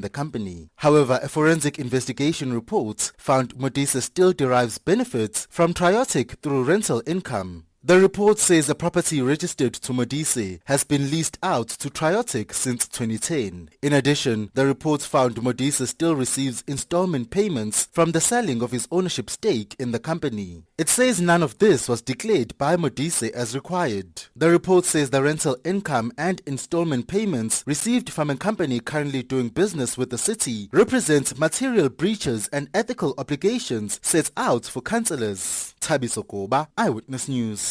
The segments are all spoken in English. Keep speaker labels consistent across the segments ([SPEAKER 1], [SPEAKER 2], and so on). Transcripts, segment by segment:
[SPEAKER 1] the company. However, a forensic investigation report found Modise still derives benefits from Triotic through rental income. The report says the property registered to Modise has been leased out to Triotic since 2010. In addition, the report found Modise still receives installment payments from the selling of his ownership stake in the company. It says none of this was declared by Modise as required. The report says the rental income and installment payments received from a company currently doing business with the city represent material breaches and ethical obligations set out for councillors. Thabiso Koba, Eyewitness News.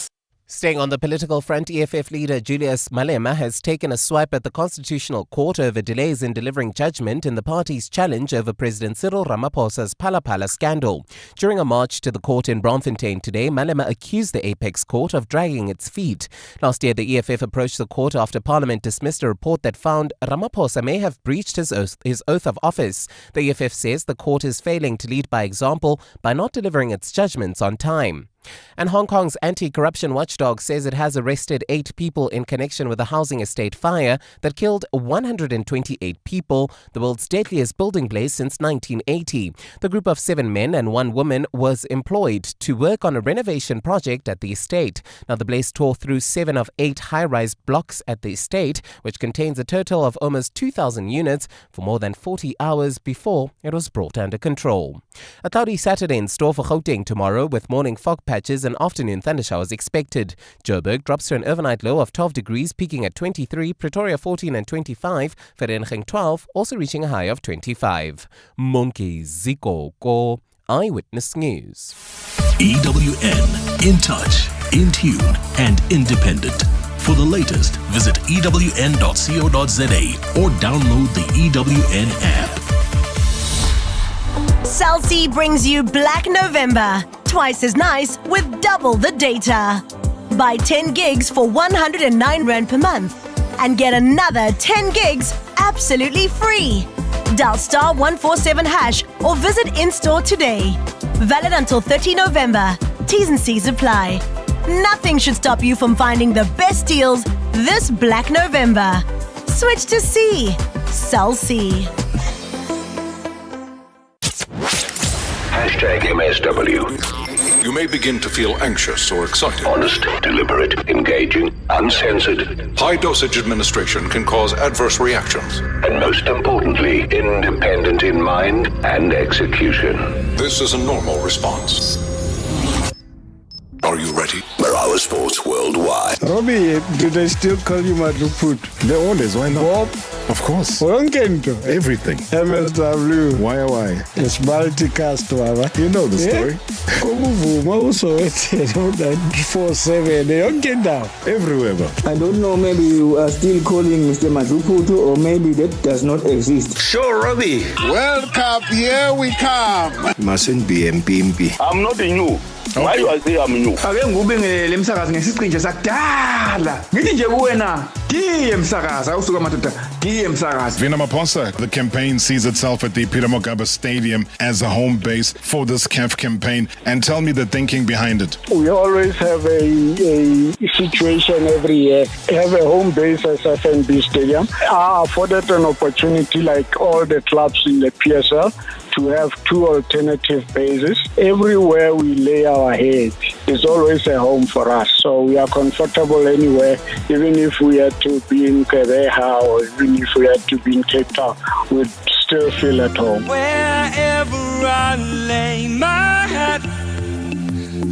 [SPEAKER 2] Staying on the political front, EFF leader Julius Malema has taken a swipe at the Constitutional Court over delays in delivering judgment in the party's challenge over President Cyril Ramaphosa's Phala scandal. During a march to the court in Braamfontein today, Malema accused the Apex Court of dragging its feet. Last year, the EFF approached the court after Parliament dismissed a report that found Ramaphosa may have breached his oath of office. The EFF says the court is failing to lead by example by not delivering its judgments on time. And Hong Kong's anti-corruption watchdog says it has arrested 8 people in connection with a housing estate fire that killed 128 people, the world's deadliest building blaze since 1980. The group of 7 men and 1 woman was employed to work on a renovation project at the estate. Now, the blaze tore through 7 of 8 high-rise blocks at the estate, which contains a total of almost 2,000 units, for more than 40 hours before it was brought under control. A cloudy Saturday in store for Gauteng tomorrow, with morning fog patches and afternoon thundershowers expected. Joburg drops to an overnight low of 12 degrees, peaking at 23, Pretoria 14 and 25, Vereeniging 12, also reaching a high of 25. Monkey Ziko Ko, Eyewitness News.
[SPEAKER 3] EWN, in touch, in tune, and independent. For the latest, visit ewn.co.za or download the EWN app.
[SPEAKER 4] Cell C brings you Black November. Twice as nice with double the data. Buy 10 gigs for 109 Rand per month and get another 10 gigs absolutely free. Dial *147# or visit in-store today. Valid until 30 November. T's and C's apply. Nothing should stop you from finding the best deals this Black November. Switch to C. Cell C.
[SPEAKER 5] #MSW.
[SPEAKER 6] You may begin to feel anxious or excited.
[SPEAKER 5] Honest, deliberate, engaging, uncensored.
[SPEAKER 6] High-dosage administration can cause adverse reactions.
[SPEAKER 5] And most importantly, independent in mind and execution.
[SPEAKER 6] This is a normal response. Are you ready?
[SPEAKER 5] Marawa Sports Worldwide.
[SPEAKER 7] Robbie, do they still call you Madruput?
[SPEAKER 8] They always, why not?
[SPEAKER 7] Bob?
[SPEAKER 8] Of course.
[SPEAKER 7] Onkento.
[SPEAKER 8] Everything.
[SPEAKER 7] MSW.
[SPEAKER 8] Why?
[SPEAKER 7] It's multicast, Baba.
[SPEAKER 8] You know the story.
[SPEAKER 7] Kumuvuma also 4/7. They don't get down.
[SPEAKER 8] Everywhere.
[SPEAKER 9] I don't know, maybe you are still calling Mr. Madruputu, or maybe that does not exist.
[SPEAKER 10] Sure, Robbie.
[SPEAKER 11] World Cup, here we come.
[SPEAKER 8] Mustn't be MP.
[SPEAKER 10] I'm not new. Okay. Why you are saying I'm new?
[SPEAKER 9] Ake ngubingelele emsakazi ngesiqinje sakudala. Ngithi nje kuwena, diye emsakazi, awusuka madoda, diye emsakazi.
[SPEAKER 12] Ramaphosa, the campaign sees itself at the Peter Mokaba Stadium as a home base for this CAF campaign. And tell me the thinking behind it.
[SPEAKER 13] We always have a situation every year. We have a home base as FNB Stadium. I afforded an opportunity, like all the clubs in the PSL, to have 2 alternative bases. Everywhere we lay our head is always a home for us. So we are comfortable anywhere, even if we had to be in Kereha or even if we had to be in Cape Town, we'd still feel at home.
[SPEAKER 14] Wherever I lay my head,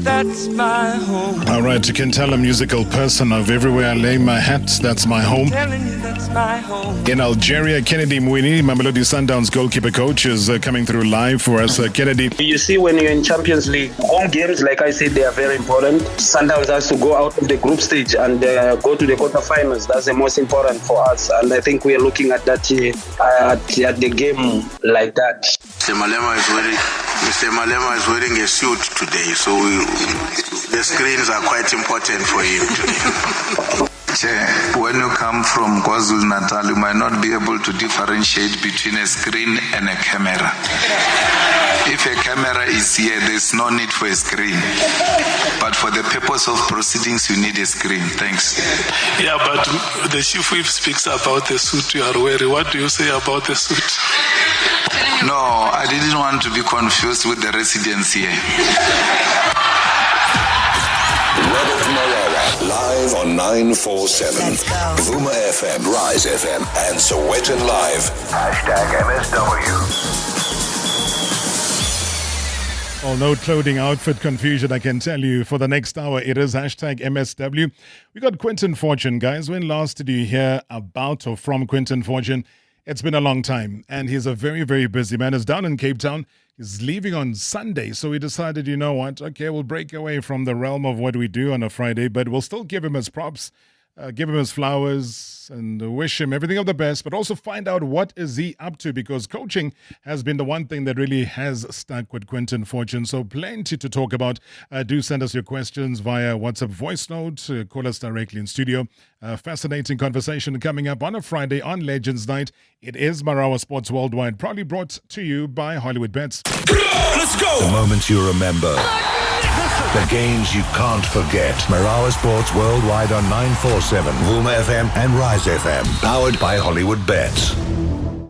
[SPEAKER 14] that's my home.
[SPEAKER 12] All right, you can tell a musical person of everywhere I lay my hat, that's my home.
[SPEAKER 14] Telling you that's my home.
[SPEAKER 12] In Algeria, Kennedy Mwini, Mamelodi Sundowns goalkeeper coach, is coming through live for us. Kennedy.
[SPEAKER 15] You see, when you're in Champions League, home games, like I said, they are very important. Sundowns has to go out of the group stage and go to the quarterfinals. That's the most important for us. And I think we are looking at that at the game like that.
[SPEAKER 16] Mr. Malema is wearing a suit today, so the screens are quite important for him today. When you come from KwaZulu-Natal, you might not be able to differentiate between a screen and a camera. If a camera is here, there's no need for a screen. But for the purpose of proceedings, you need a screen. Thanks.
[SPEAKER 17] Yeah, but the chief whip speaks about the suit you are wearing. What do you say about the suit?
[SPEAKER 16] No, I didn't want to be confused with the residents here.
[SPEAKER 6] Weather from Marawa, live on 947. Vuma FM, Rise FM, and Sowetan Live. #MSW.
[SPEAKER 12] Well, no clothing outfit confusion, I can tell you. For the next hour, it is #MSW. We got Quinton Fortune, guys. When last did you hear about or from Quinton Fortune? It's been a long time, and he's a very, very busy man. He's down in Cape Town. He's leaving on Sunday, so we decided, you know what? Okay, we'll break away from the realm of what we do on a Friday, but we'll still give him his props, give him his flowers, and wish him everything of the best, but also find out what is he up to, because coaching has been the one thing that really has stuck with Quinton Fortune. So plenty to talk about. Do send us your questions via WhatsApp voice note. Call us directly in studio. Fascinating conversation coming up on a Friday on Legends Night. It is Marawa Sports Worldwide, proudly brought to you by Hollywood Bets.
[SPEAKER 6] Let's go! The moments you remember. The games you can't forget. Marawa Sports Worldwide on 947, Vuma FM and Rise FM. Powered by Hollywood Bets.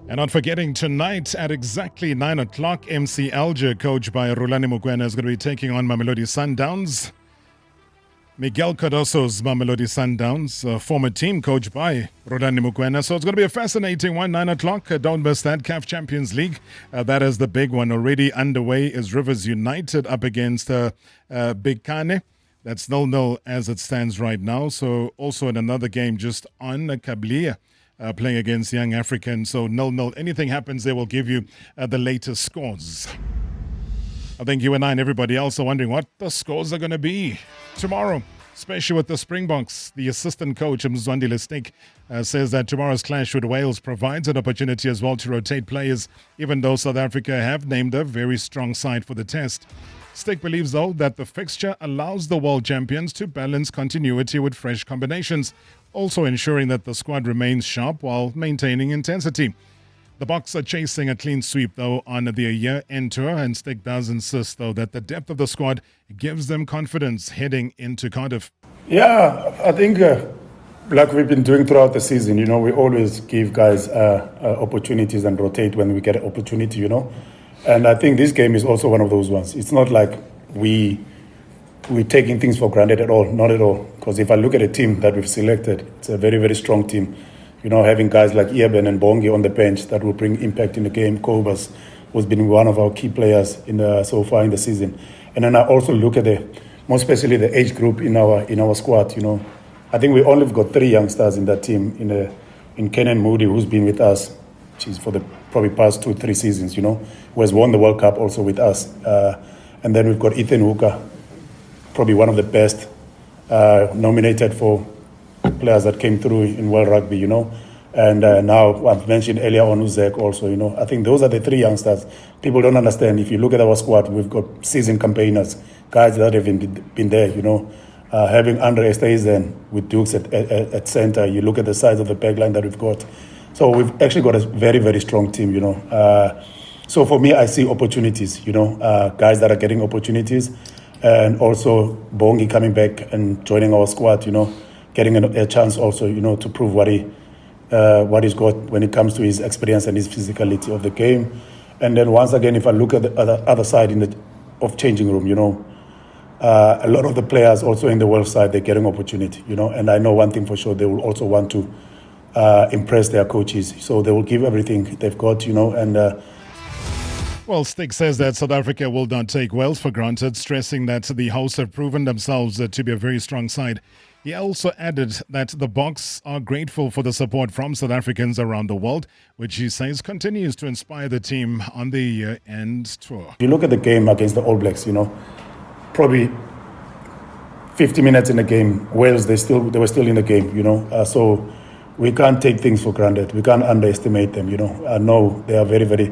[SPEAKER 12] And not forgetting, tonight at exactly 9 o'clock, MC Alger, coached by Rulani Mokoena, is going to be taking on Mamelodi Sundowns. Miguel Cardoso's Mamelodi Sundowns, former team coached by Rulani Mokoena. So it's going to be a fascinating one, 9 o'clock. Don't miss that. CAF Champions League. That is the big one. Already underway is Rivers United up against Big Kane. That's 0-0 as it stands right now. So also in another game just on Kablia. Playing against Young Africans. So 0-0. Anything happens, they will give you the latest scores. I think you and I and everybody else are wondering what the scores are going to be tomorrow, especially with the Springboks. The assistant coach, Mzwandile Stick, says that tomorrow's clash with Wales provides an opportunity as well to rotate players, even though South Africa have named a very strong side for the test. Stick believes, though, that the fixture allows the world champions to balance continuity with fresh combinations, also ensuring that the squad remains sharp while maintaining intensity. The Boks are chasing a clean sweep, though, on their year-end tour, and Stick does insist, though, that the depth of the squad gives them confidence heading into Cardiff.
[SPEAKER 18] Yeah, I think like we've been doing throughout the season, you know, we always give guys opportunities and rotate when we get an opportunity, you know. And I think this game is also one of those ones. It's not like we're taking things for granted at all, not at all. Because if I look at a team that we've selected, it's a very, very strong team. You know, having guys like Ieben and Bongi on the bench that will bring impact in the game. Kobus has been one of our key players so far in the season. And then I also look at more especially the age group in our squad. You know, I think we only have got 3 youngsters in that team. In Kenan Moody, who's been with us, for the probably past 2-3 seasons. You know, who has won the World Cup also with us. And then we've got Ethan Hooker, probably one of the best nominated for players that came through in World Rugby, you know. And now I've mentioned earlier on Uzek also, you know. I think those are the 3 youngsters. People don't understand. If you look at our squad, we've got seasoned campaigners, guys that have been there, you know. Having Andre Esteizen with Dukes at center, you look at the size of the backline that we've got. So we've actually got a very, very strong team, you know. So for me, I see opportunities, you know, guys that are getting opportunities. And also Bongi coming back and joining our squad, you know. Getting a chance also, you know, to prove what he's got when it comes to his experience and his physicality of the game. And then once again, if I look at the other side of changing room, you know, a lot of the players also in the Welsh side, they're getting opportunity, you know. And I know one thing for sure, they will also want to impress their coaches. So they will give everything they've got, you know. And
[SPEAKER 12] well, Stick says that South Africa will not take Wales for granted, stressing that the hosts have proven themselves to be a very strong side. He also added that the Boks are grateful for the support from South Africans around the world, which he says continues to inspire the team on the year-end tour.
[SPEAKER 18] If you look at the game against the All Blacks, you know, probably 50 minutes in the game, Wales, they were still in the game, you know. So we can't take things for granted. We can't underestimate them, you know. I know they are very, very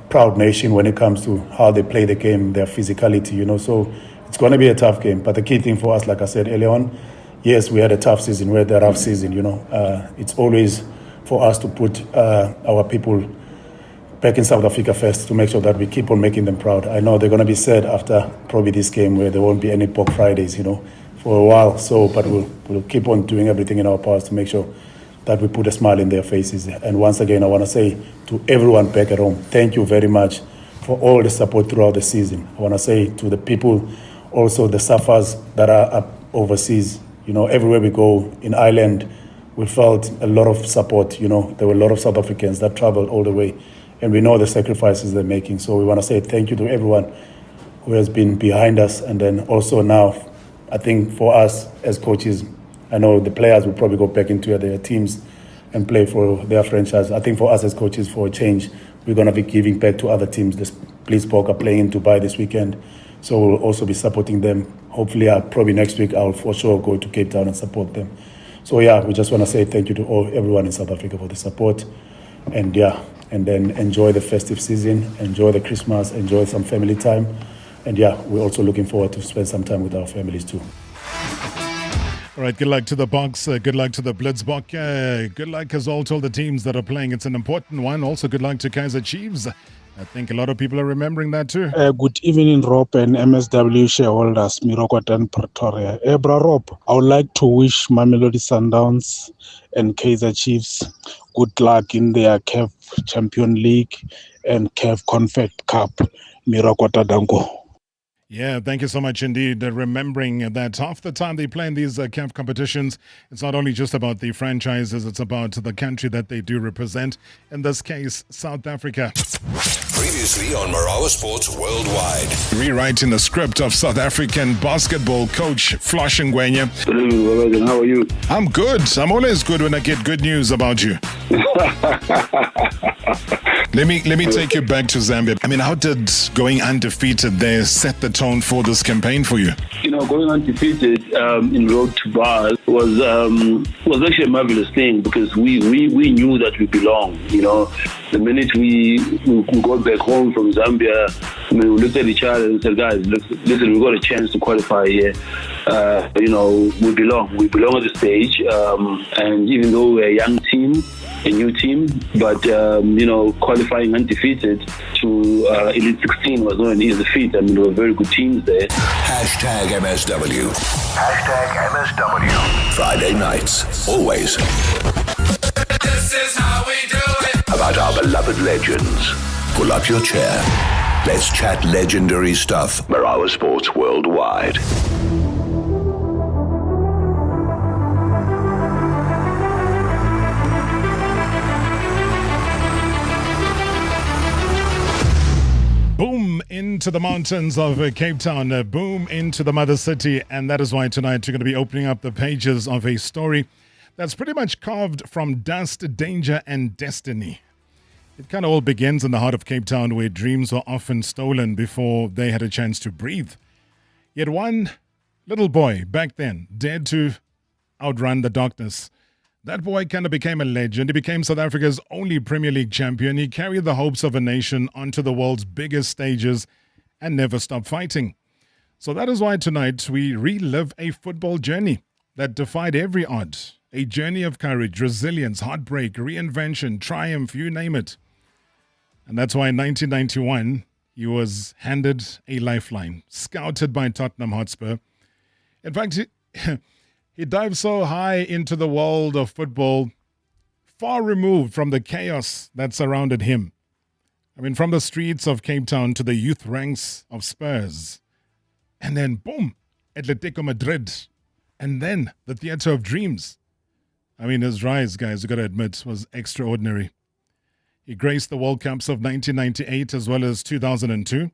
[SPEAKER 18] proud nation when it comes to how they play the game, their physicality, you know. So it's going to be a tough game, but the key thing for us, like I said earlier on, yes, we had a tough season, we had a rough season, It's always for us to put our people back in South Africa first to make sure that we keep on making them proud. I know they're going to be sad after probably this game where there won't be any Pork Fridays, for a while. But we'll keep on doing everything in our powers to make sure that we put a smile in their faces. And once again, I want to say to everyone back at home, thank you very much for all the support throughout the season. I want to say to the people, also the suffers that are up overseas, everywhere we go in Ireland, we felt a lot of support. There were a lot of South Africans that traveled all the way, and we know the sacrifices they're making. So we want to say thank you to everyone who has been behind us. And then also now, I think for us as coaches, I know the players will probably go back into their teams and play for their franchise. I think for us as coaches, for a change, we're going to be giving back to other teams. The Springbok are playing in Dubai this weekend, so we'll also be supporting them. Hopefully, probably next week, I'll for sure go to Cape Town and support them. So yeah, we just want to say thank you to everyone in South Africa for the support. And then enjoy the festive season, enjoy the Christmas, enjoy some family time. And we're also looking forward to spend some time with our families too.
[SPEAKER 12] All right, good luck to the Boks, good luck to the Blitzbok, good luck as well to all the teams that are playing. It's an important one. Also, good luck to Kaizer Chiefs. I think a lot of people are remembering that too.
[SPEAKER 7] Good evening, Rob and MSW shareholders, Marawa and Pretoria. Bra Rob, I would like to wish Mamelodi Sundowns and Kaizer Chiefs good luck in their CAF Champion League and CAF Confed Cup. Marawa Dango.
[SPEAKER 12] Yeah, thank you so much indeed. Remembering that half the time they play in these CAF competitions, it's not only just about the franchises, it's about the country that they do represent. In this case, South Africa.
[SPEAKER 6] Previously on Marawa Sports Worldwide.
[SPEAKER 12] Rewriting the script of South African basketball coach Flash Ngwenya.
[SPEAKER 10] How are you?
[SPEAKER 12] I'm good. I'm always good when I get good news about you. Let me take you back to Zambia. I mean, how did going undefeated there set the tone for this campaign for you?
[SPEAKER 10] Going undefeated in Road to Bars was actually a marvelous thing because we knew that we belong. The minute we got back home from Zambia, we looked at each other and said, guys, listen, we got a chance to qualify here. We belong. We belong at the stage. And even though we're a young team, a new team, but qualifying undefeated to Elite 16 was not an easy feat. I mean, there were very good teams there.
[SPEAKER 6] Hashtag MSW. Hashtag MSW. Friday nights, always.
[SPEAKER 14] This is how we do it.
[SPEAKER 6] About our beloved legends. Pull up your chair. Let's chat legendary stuff. Marawa Sports Worldwide.
[SPEAKER 12] Boom into the mountains of Cape Town, boom into the mother city. And that is why tonight we're going to be opening up the pages of a story that's pretty much carved from dust, danger, and destiny. It kind of all begins in the heart of Cape Town, where dreams were often stolen before they had a chance to breathe. Yet one little boy back then dared to outrun the darkness. That boy kind of became a legend. He became South Africa's only Premier League champion. He carried the hopes of a nation onto the world's biggest stages and never stopped fighting. So that is why tonight we relive a football journey that defied every odds. A journey of courage, resilience, heartbreak, reinvention, triumph, you name it. And that's why in 1991, he was handed a lifeline, scouted by Tottenham Hotspur. In fact, he dived so high into the world of football, far removed from the chaos that surrounded him. I mean, from the streets of Cape Town to the youth ranks of Spurs. And then, boom, Atletico Madrid. And then the Theatre of Dreams. I mean, his rise, guys, you got to admit, was extraordinary. He graced the World Cups of 1998 as well as 2002.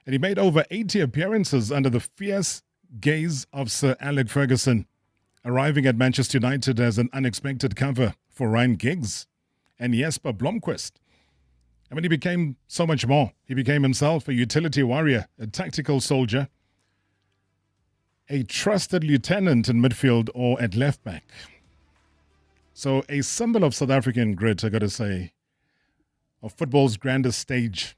[SPEAKER 12] And he made over 80 appearances under the fierce gaze of Sir Alex Ferguson, arriving at Manchester United as an unexpected cover for Ryan Giggs and Jesper Blomqvist. I mean, he became so much more. He became himself a utility warrior, a tactical soldier, a trusted lieutenant in midfield or at left back. So a symbol of South African grit, I got to say, of football's grandest stage.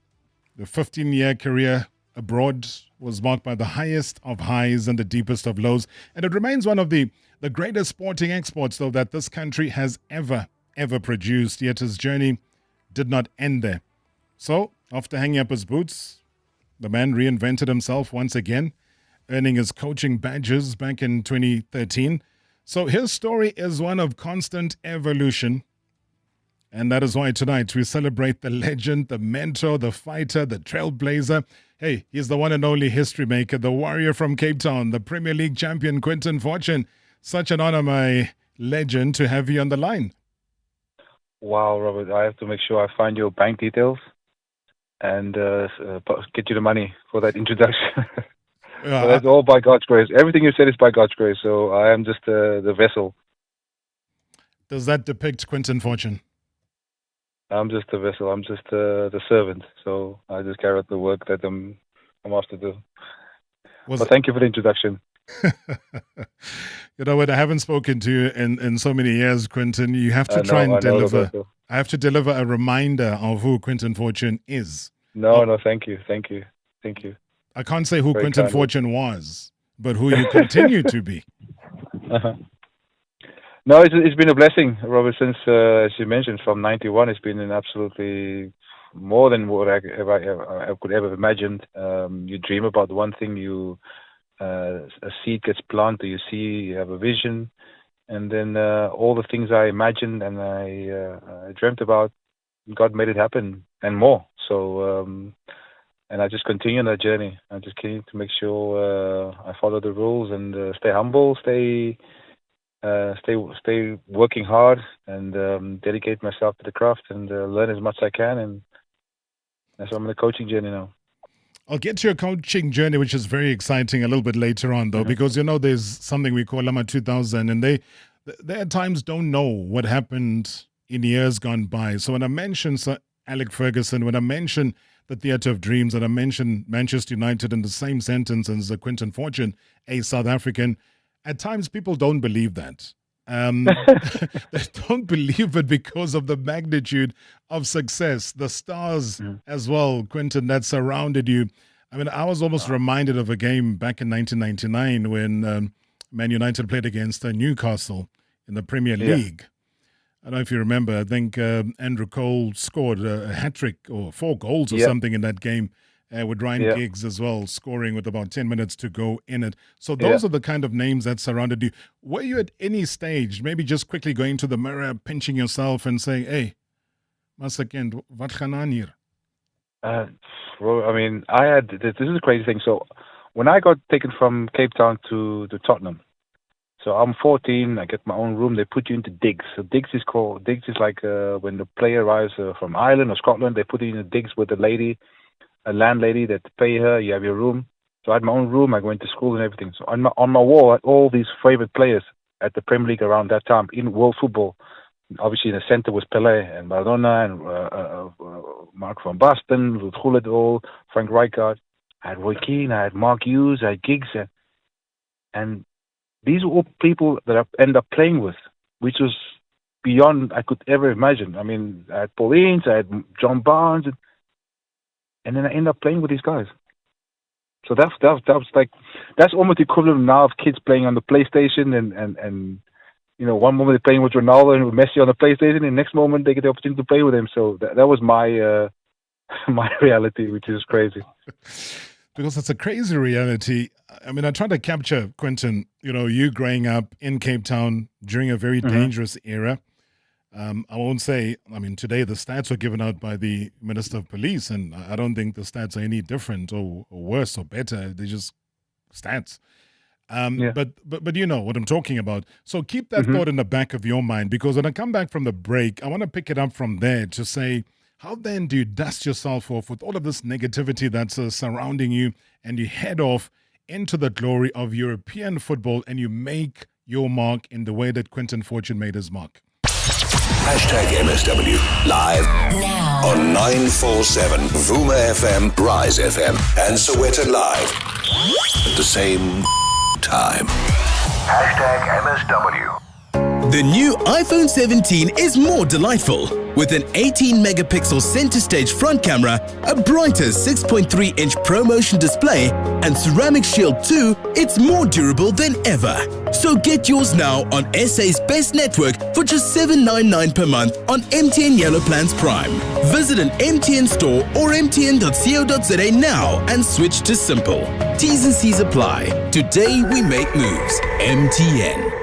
[SPEAKER 12] The 15-year career abroad was marked by the highest of highs and the deepest of lows. And it remains one of the greatest sporting exports, though, that this country has ever produced. Yet his journey did not end there. So, after hanging up his boots, the man reinvented himself once again, earning his coaching badges back in 2013. So his story is one of constant evolution. And that is why tonight we celebrate the legend, the mentor, the fighter, the trailblazer. Hey, he's the one and only history maker, the warrior from Cape Town, the Premier League champion, Quinton Fortune. Such an honor, my legend, to have you on the line.
[SPEAKER 19] Wow, Robert, I have to make sure I find your bank details and get you the money for that introduction. So that's all by God's grace. Everything you said is by God's grace, so I am just the vessel.
[SPEAKER 12] Does that depict Quinton Fortune?
[SPEAKER 19] I'm just the vessel. I'm just the servant. So I just carry out the work that I'm asked to do. But thank you for the introduction.
[SPEAKER 12] You know what? I haven't spoken to you in so many years, Quinton. You have to try and deliver. I have to deliver a reminder of who Quinton Fortune is.
[SPEAKER 19] No, thank you.
[SPEAKER 12] I can't say who Quinton Fortune was, but who you continue to be.
[SPEAKER 19] No, it's been a blessing, Robert, since, as you mentioned, from 91, it's been an absolutely more than what I could ever have imagined. You dream about one thing, a seed gets planted, you have a vision, and then all the things I imagined and I dreamt about, God made it happen, and more. So, and I just continue on that journey. I just continue to make sure I follow the rules and stay humble, stay working hard, and dedicate myself to the craft and learn as much as I can. And that's why I'm on the coaching journey now.
[SPEAKER 12] I'll get to your coaching journey, which is very exciting, a little bit later on, though, because, you know, there's something we call Lama 2000, and they at times don't know what happened in years gone by. So when I mention Sir Alec Ferguson, when I mention the Theatre of Dreams, and I mention Manchester United in the same sentence as Quinton Fortune, a South African, at times people don't believe that. They don't believe it because of the magnitude of success, the stars as well, Quinton, that surrounded you. I mean, I was almost reminded of a game back in 1999 when Man United played against Newcastle in the Premier League. I don't know if you remember. I think Andrew Cole scored a hat-trick or 4 goals or something in that game. With Ryan Giggs as well, scoring with about 10 minutes to go in it. So those are the kind of names that surrounded you. Were you at any stage, maybe just quickly going to the mirror, pinching yourself and saying, hey, Masakend, wat gaan aan hier?
[SPEAKER 19] Well, I mean, this is a crazy thing. So when I got taken from Cape Town to Tottenham, so I'm 14, I get my own room, they put you into digs. So digs is like when the player arrives from Ireland or Scotland, they put you in the digs with a landlady that pay her, you have your room. So I had my own room, I went to school and everything. So on my wall, I had all these favorite players at the Premier League around that time in world football. Obviously in the center was Pelé and Maradona and Mark van Basten, Ruud Gullit, Frank Rijkaard. I had Roy Keane, I had Mark Hughes, I had Giggs. And these were all people that I ended up playing with, which was beyond I could ever imagine. I mean, I had Paul Ince, I had John Barnes, and then I end up playing with these guys. So that was like, that's almost equivalent now of kids playing on the PlayStation and you know, one moment they're playing with Ronaldo and with Messi on the PlayStation, and the next moment they get the opportunity to play with him. So that was my my reality, which is crazy.
[SPEAKER 12] Because it's a crazy reality. I mean, I try to capture, Quinton, you know, you growing up in Cape Town during a very dangerous era. I won't say, I mean, today the stats were given out by the Minister of Police, and I don't think the stats are any different or worse or better. They're just stats. But you know what I'm talking about. So keep that thought in the back of your mind, because when I come back from the break, I want to pick it up from there to say, how then do you dust yourself off with all of this negativity that's surrounding you, and you head off into the glory of European football and you make your mark in the way that Quinton Fortune made his mark?
[SPEAKER 6] #MSW live now on 947 Vuma FM, Rise FM, and Sowetan Live at the same time. #MSW.
[SPEAKER 20] The new iPhone 17 is more delightful. With an 18-megapixel center-stage front camera, a brighter 6.3-inch ProMotion display, and Ceramic Shield 2, it's more durable than ever. So get yours now on SA's best network for just $7.99 per month on MTN Yellow Plans Prime. Visit an MTN store or mtn.co.za now and switch to Simple. T's and C's apply. Today we make moves. MTN.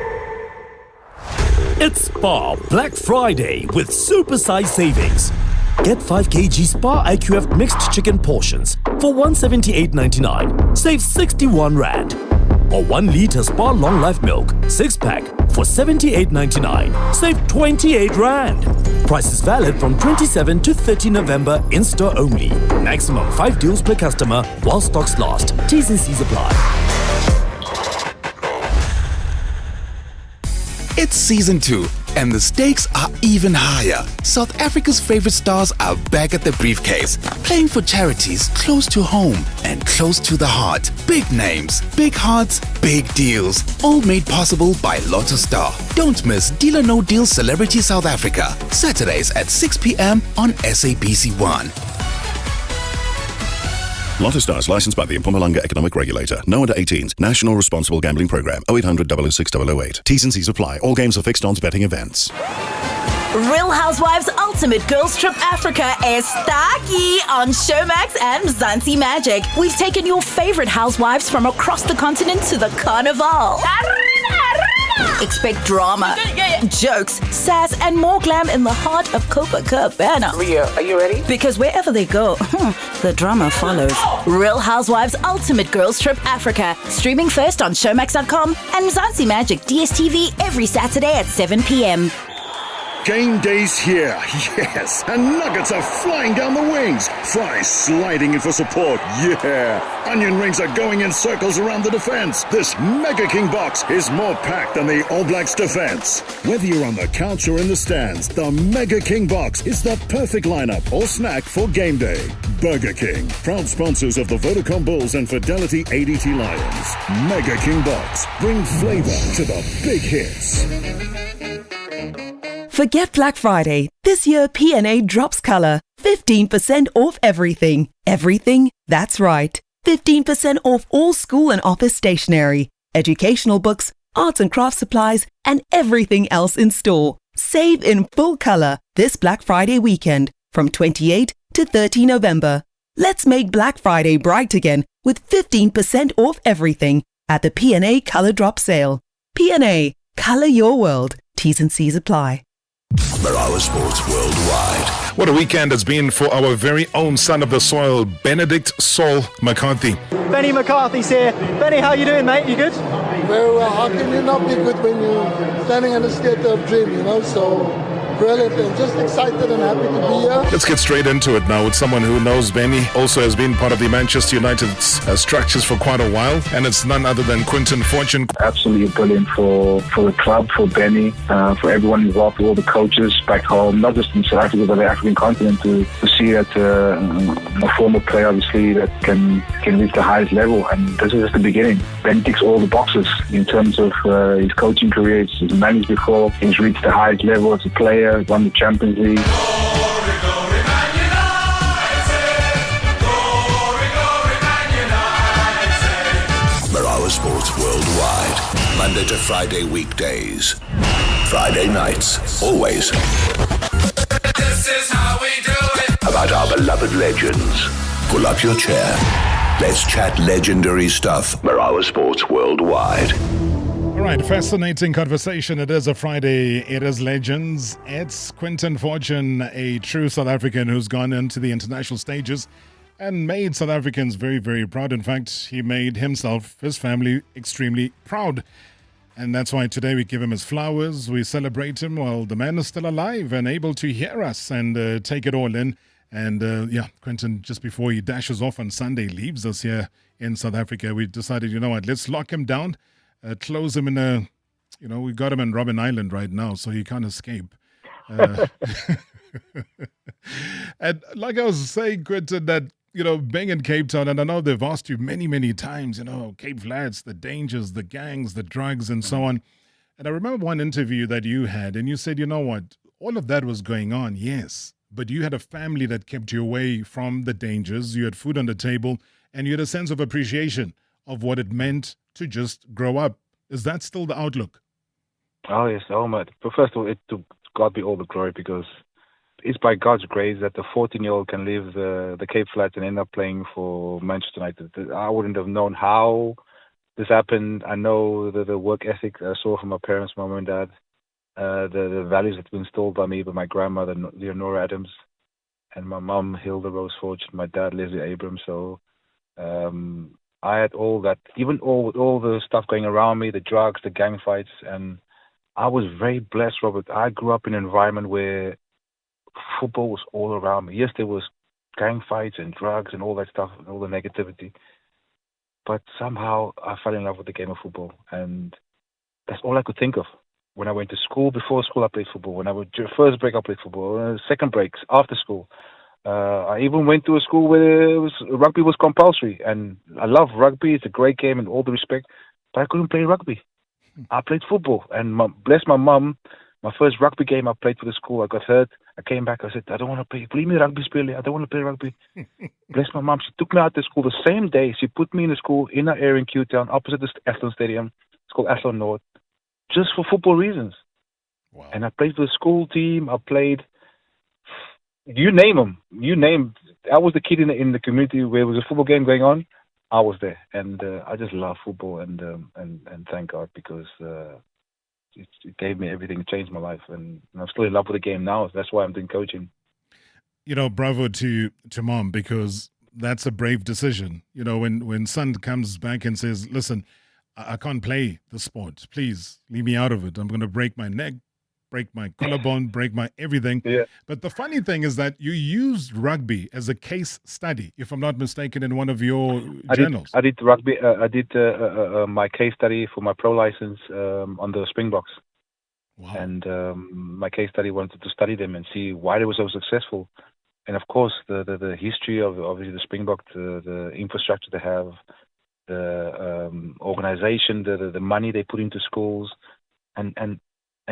[SPEAKER 21] It's Spa Black Friday with super-sized savings. Get 5 kg Spa IQF mixed chicken portions for $178.99. Save 61 Rand. Or 1 liter Spa Long Life Milk 6-pack for $78.99. Save 28 Rand. Price is valid from 27 to 30 November in-store only. Maximum 5 deals per customer while stocks last. T's and C's apply.
[SPEAKER 22] It's season 2, and the stakes are even higher. South Africa's favorite stars are back at the briefcase, playing for charities close to home and close to the heart. Big names, big hearts, big deals, all made possible by Lotto Star. Don't miss Deal or No Deal Celebrity South Africa, Saturdays at 6 p.m. on SABC1.
[SPEAKER 23] Lotto Stars, licensed by the Mpumalanga Economic Regulator. No under 18s. National Responsible Gambling Program. 0800 006 008. T's and C's apply. All games are fixed odds betting events.
[SPEAKER 24] Real Housewives Ultimate Girls Trip Africa is Staki on Showmax and Mzansi Magic. We've taken your favorite housewives from across the continent to the carnival. Expect drama, jokes, sass, and more glam in the heart of Copacabana.
[SPEAKER 25] Ria, are you ready?
[SPEAKER 24] Because wherever they go, the drama follows. Real Housewives Ultimate Girls Trip Africa. Streaming first on Showmax.com and Mzansi Magic DSTV every Saturday at 7 p.m.
[SPEAKER 26] Game day's here, yes, and nuggets are flying down the wings. Fries sliding in for support, yeah. Onion rings are going in circles around the defense. This Mega King box is more packed than the All Blacks defense. Whether you're on the couch or in the stands, the Mega King box is the perfect lineup or snack for game day. Burger King, proud sponsors of the Vodacom Bulls and Fidelity ADT Lions. Mega King box, bring flavor to the big hits.
[SPEAKER 27] Forget Black Friday. This year, P&A drops color. 15% off everything. Everything? That's right. 15% off all school and office stationery, educational books, arts and craft supplies, and everything else in store. Save in full color this Black Friday weekend from 28 to 30 November. Let's make Black Friday bright again with 15% off everything at the P&A Color Drop Sale. P&A, color your world. T's and C's apply.
[SPEAKER 6] Marawa Sports Worldwide.
[SPEAKER 12] What a weekend it's been for our very own son of the soil, Benedict Saul McCarthy.
[SPEAKER 28] Benny McCarthy's here. Benny, how you doing, mate? You good?
[SPEAKER 29] Very well. How can you not be good when you're standing in the theatre of dream, you know? So brilliant and just excited and happy to be here.
[SPEAKER 12] Let's get straight into it now with someone who knows Benny, also has been part of the Manchester United structures for quite a while, and it's none other than Quinton Fortune.
[SPEAKER 10] Absolutely brilliant for the club, for Benny, for everyone involved, for all the coaches back home, not just in South Africa but the African continent, to see that a former player obviously that can reach the highest level, and this is just the beginning. Ben ticks all the boxes in terms of his coaching career. He's managed before, he's reached the highest level as a player, won the Champions League.
[SPEAKER 6] Marawa Sports Worldwide. Monday to Friday weekdays. Friday nights, always.
[SPEAKER 14] This is how we do it.
[SPEAKER 6] About our beloved legends. Pull up your chair. Let's chat legendary stuff. Marawa Sports Worldwide.
[SPEAKER 12] All right, fascinating conversation. It is a Friday. It is legends. It's Quinton Fortune, a true South African who's gone into the international stages and made South Africans very, very proud. In fact, he made himself, his family, extremely proud. And that's why today we give him his flowers. We celebrate him while the man is still alive and able to hear us and take it all in. And Quinton, just before he dashes off on Sunday, leaves us here in South Africa, we decided, you know what, let's lock him down. Close him in we got him in Robben Island right now, so he can't escape. And like I was saying, Quinton, that, being in Cape Town, and I know they've asked you many, many times, Cape Flats, the dangers, the gangs, the drugs, and so on. And I remember one interview that you had, and you said, you know what, all of that was going on, yes, but you had a family that kept you away from the dangers. You had food on the table, and you had a sense of appreciation of what it meant to just grow up. Is that still the outlook?
[SPEAKER 19] Oh yes, oh my. But first of all, it to God be all the glory, because it's by God's grace that the 14-year-old can leave the Cape Flats and end up playing for Manchester United. I wouldn't have known how this happened. I know the work ethic I saw from my parents, my mom and dad, the values that were installed by me, by my grandmother, Leonora Adams, and my mom, Hilda Rose Fortune, my dad, Leslie Abrams. So I had all that, even all the stuff going around me, the drugs, the gang fights, and I was very blessed, Robert. I grew up in an environment where football was all around me. Yes, there was gang fights and drugs and all that stuff and all the negativity, but somehow I fell in love with the game of football, and that's all I could think of. When I went to school, before school, I played football. When I would first break, I played football. Second breaks, after school. I even went to a school where rugby was compulsory, and I love rugby. It's a great game, and all the respect, but I couldn't play rugby. I played football, and bless my mum. My first rugby game I played for the school, I got hurt. I came back. I said, I don't want to play. Leave me rugby, spelen. I don't want to play rugby. Bless my mum. She took me out to school the same day. She put me in a school in an area in Q-Town, opposite the Athlone Stadium. It's called Athlone North, just for football reasons. Wow. And I played for the school team. I played, you name them. You name. I was the kid in the community where there was a football game going on. I was there, and I just love football, and thank God, because it gave me everything, it changed my life, and I'm still in love with the game now. That's why I'm doing coaching.
[SPEAKER 12] You know, bravo to mom, because that's a brave decision. You know, when son comes back and says, listen, I can't play the sport. Please leave me out of it. I'm going to break my neck, break my collarbone, break my everything. Yeah. But the funny thing is that you used rugby as a case study, if I'm not mistaken, in one of your journals.
[SPEAKER 19] I did rugby. I did my case study for my pro license on the Springboks. Wow. And my case study wanted to study them and see why they were so successful. And of course, the history of obviously the Springbok, the infrastructure they have, the organization, the money they put into schools, and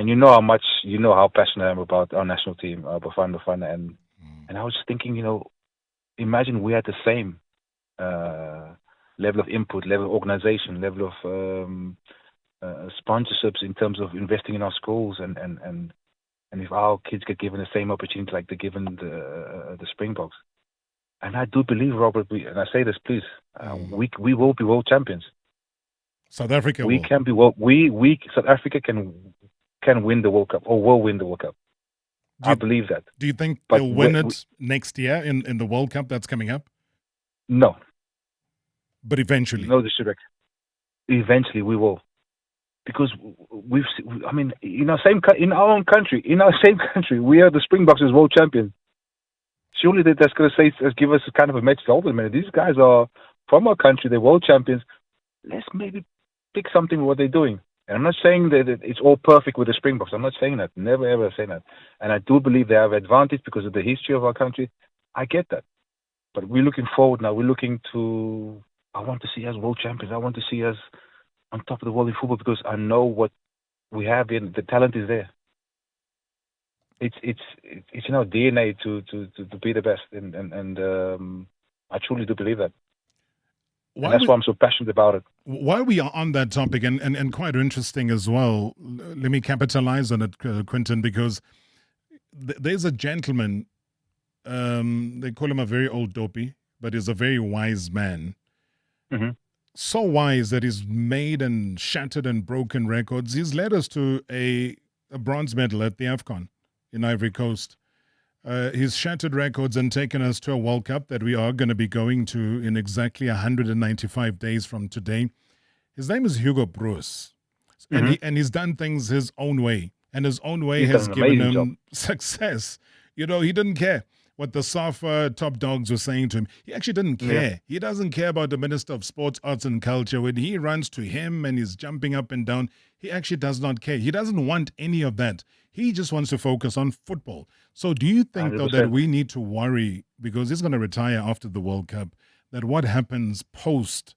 [SPEAKER 19] you know how passionate I am about our national team, Bafana Bafana, and I was just thinking, imagine we had the same level of input, level of organization, level of sponsorships in terms of investing in our schools, and if our kids get given the same opportunity like they're given the Springboks. And I do believe, Robert, and I say this, please, we will be world champions.
[SPEAKER 12] South Africa
[SPEAKER 19] we
[SPEAKER 12] will.
[SPEAKER 19] Can be world. South Africa can win the World Cup, or will win the World Cup. I believe that.
[SPEAKER 12] Do you think they'll win it next year in the World Cup that's coming up?
[SPEAKER 19] No.
[SPEAKER 12] But eventually?
[SPEAKER 19] No disrespect. Eventually we will. Because in our own country, we are the Springboks as world champions. Surely that's going to give us a kind of a match to hold them. These guys are from our country, they're world champions. Let's maybe pick something what they're doing. And I'm not saying that it's all perfect with the Springboks. I'm not saying that. Never, ever say that. And I do believe they have advantage because of the history of our country. I get that. But we're looking forward now. We're looking to... I want to see us world champions. I want to see us on top of the world in football because I know what we have in... The talent is there. It's in our DNA to be the best. And I truly do believe that. And that's why I'm so passionate about it.
[SPEAKER 12] While we are on that topic, and quite interesting as well, let me capitalize on it, Quinton, because there's a gentleman, they call him a very old dopey, but he's a very wise man. Mm-hmm. So wise that he's made and shattered and broken records. He's led us to a bronze medal at the AFCON in Ivory Coast. He's shattered records and taken us to a World Cup that we are going to be going to in exactly 195 days from today. His name is Hugo Broos. Mm-hmm. And he's done things his own way. And his own way has given him success. He didn't care what the SAFA top dogs were saying to him. He actually didn't care. Yeah. He doesn't care about the Minister of Sports, Arts and Culture. When he runs to him and he's jumping up and down, he actually does not care. He doesn't want any of that. He just wants to focus on football. So do you think, 100%. Though, that we need to worry, because he's going to retire after the World Cup, that what happens post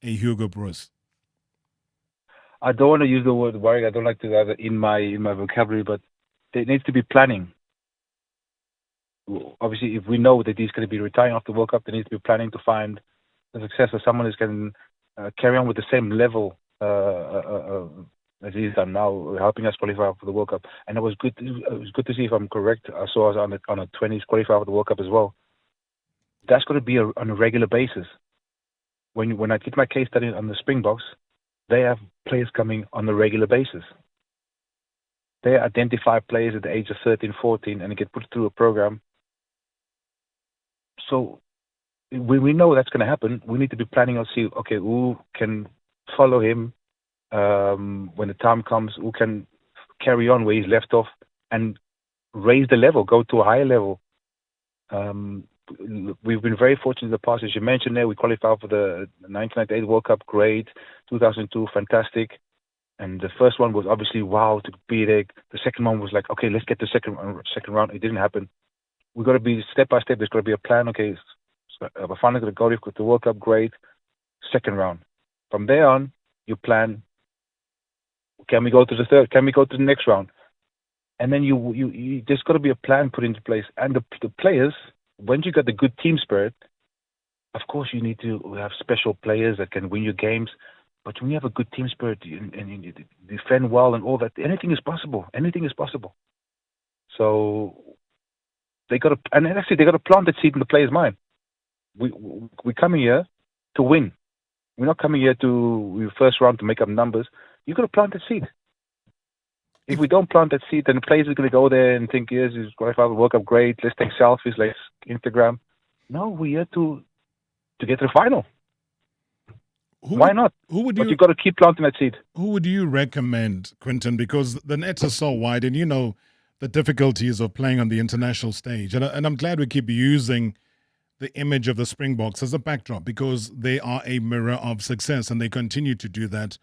[SPEAKER 12] a Hugo Broos?
[SPEAKER 19] I don't want to use the word worry. I don't like to have it in my vocabulary, but there needs to be planning. Obviously, if we know that he's going to be retiring after the World Cup, there needs to be planning to find a successor, someone who can carry on with the same level as he's done now, helping us qualify for the World Cup. And it was good. It was good to see, if I'm correct, I saw us on a 20s qualify for the World Cup as well. That's going to be on a regular basis. When I did my case study on the Springboks, they have players coming on a regular basis. They identify players at the age of 13, 14, and get put through a program. So when we know that's going to happen, we need to be planning on see, okay, who can follow him when the time comes, who can carry on where he's left off and raise the level, go to a higher level. We've been very fortunate in the past. As you mentioned there, we qualified for the 1998 World Cup, great. 2002, fantastic. And the first one was obviously wow to be there. The second one was like, okay, let's get the second round. It didn't happen. We've got to be step by step. There's got to be a plan. Okay, so we're finally going to go to the World Cup, great. Second round. From there on, you plan. Can we go to the third? Can we go to the next round? And then you there's got to be a plan put into place. And the players, once you got the good team spirit, of course you need to have special players that can win your games. But when you have a good team spirit and you defend well and all that, anything is possible. Anything is possible. So they got to, and actually they got to plant that seed in the player's mind. We're coming here to win. We're not coming here to first round to make up numbers. You got to plant that seed. If we don't plant that seed, then the players are going to go there and think, yes, it's qualified for World Cup, great. Let's take selfies, let's Instagram. No, we're here to get to the final. Why not? But you got to keep planting that seed.
[SPEAKER 12] Who would you recommend, Quinton? Because the net is so wide, and you know the difficulties of playing on the international stage. And I'm glad we keep using the image of the Springboks as a backdrop, because they are a mirror of success, and they continue to do that.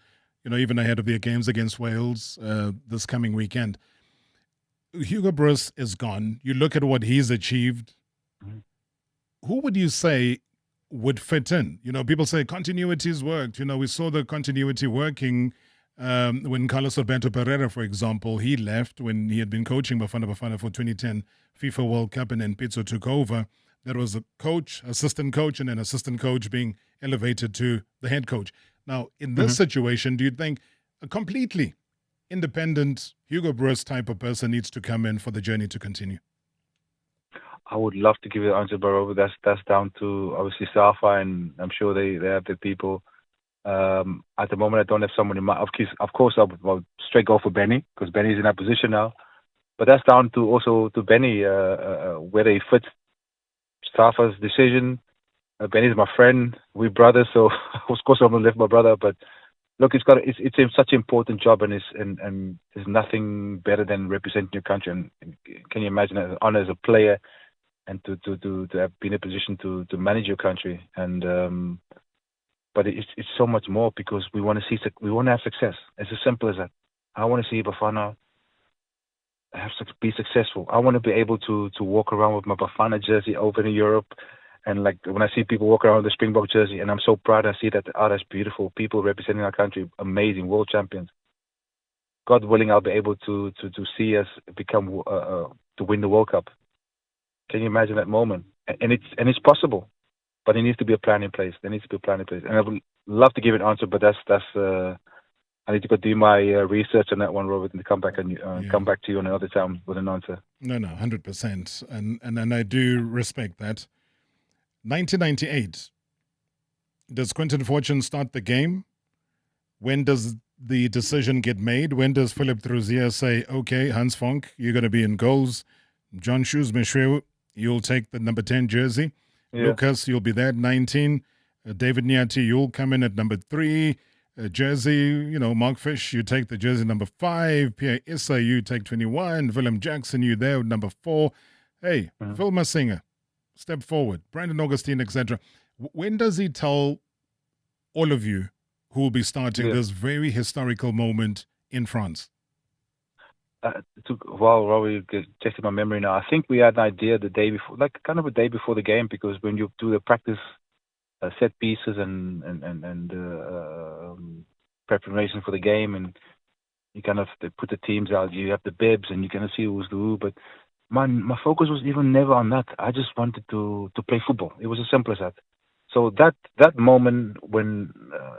[SPEAKER 12] You know, even ahead of their games against Wales this coming weekend. Hugo Broos is gone. You look at what he's achieved. Who would you say would fit in? You know, people say continuity's worked. You know, we saw the continuity working when Carlos Alberto Pereira, for example, he left when he had been coaching Bafana Bafana for 2010 FIFA World Cup, and then Pitso took over. There was a coach, assistant coach, and then assistant coach being elevated to the head coach. Now, in this situation, do you think a completely independent Hugo Broos type of person needs to come in for the journey to continue?
[SPEAKER 19] I would love to give you the answer, Baro, but that's down to obviously Safa, and I'm sure they have their people. At the moment, I don't have someone in mind. Of course, I'll straight go for Benny, because Benny's in that position now. But that's down to also to Benny, whether he fits Safa's decision. Benny's my friend, we're brothers, so of course I'm gonna lift my brother. But look, it's such an important job, and there's nothing better than representing your country. And can you imagine an honor as a player, and to have been in a position to manage your country? And but it's so much more, because we want to have success. It's as simple as that. I want to see Bafana be successful. I want to be able to walk around with my Bafana jersey over in Europe. And like when I see people walk around with the Springbok jersey, and I'm so proud, I see that, that's beautiful. People representing our country, amazing, world champions. God willing, I'll be able to see us become to win the World Cup. Can you imagine that moment? And it's possible, but there needs to be a plan in place. And I would love to give an answer, but that's I need to go do my research on that one, Robert, and come back come back to you another time with an answer.
[SPEAKER 12] No, 100%, and I do respect that. 1998. Does Quinton Fortune start the game? When does the decision get made? When does Philip Truzier say, okay, Hans Vonk, you're going to be in goals. John Shoes Meshrew, you'll take the number 10 jersey. Yeah. Lucas, you'll be there at 19. David Nyati, you'll come in at number 3. Jersey, Mark Fish, you take the jersey number 5. Pierre Issa, you take 21. Willem Jackson, you there with number 4. Hey, Phil Masinga, step forward. Brandon Augustine, etc. When does he tell all of you who will be starting this very historical moment in France?
[SPEAKER 19] While checking my memory now, I think we had an idea the day before, like kind of a day before the game, because when you do the practice set pieces and preparation for the game, and you kind of they put the teams out. You have the bibs, and you kind of see who's the who. But my focus was even never on that. I just wanted to play football. It was as simple as that. So that moment when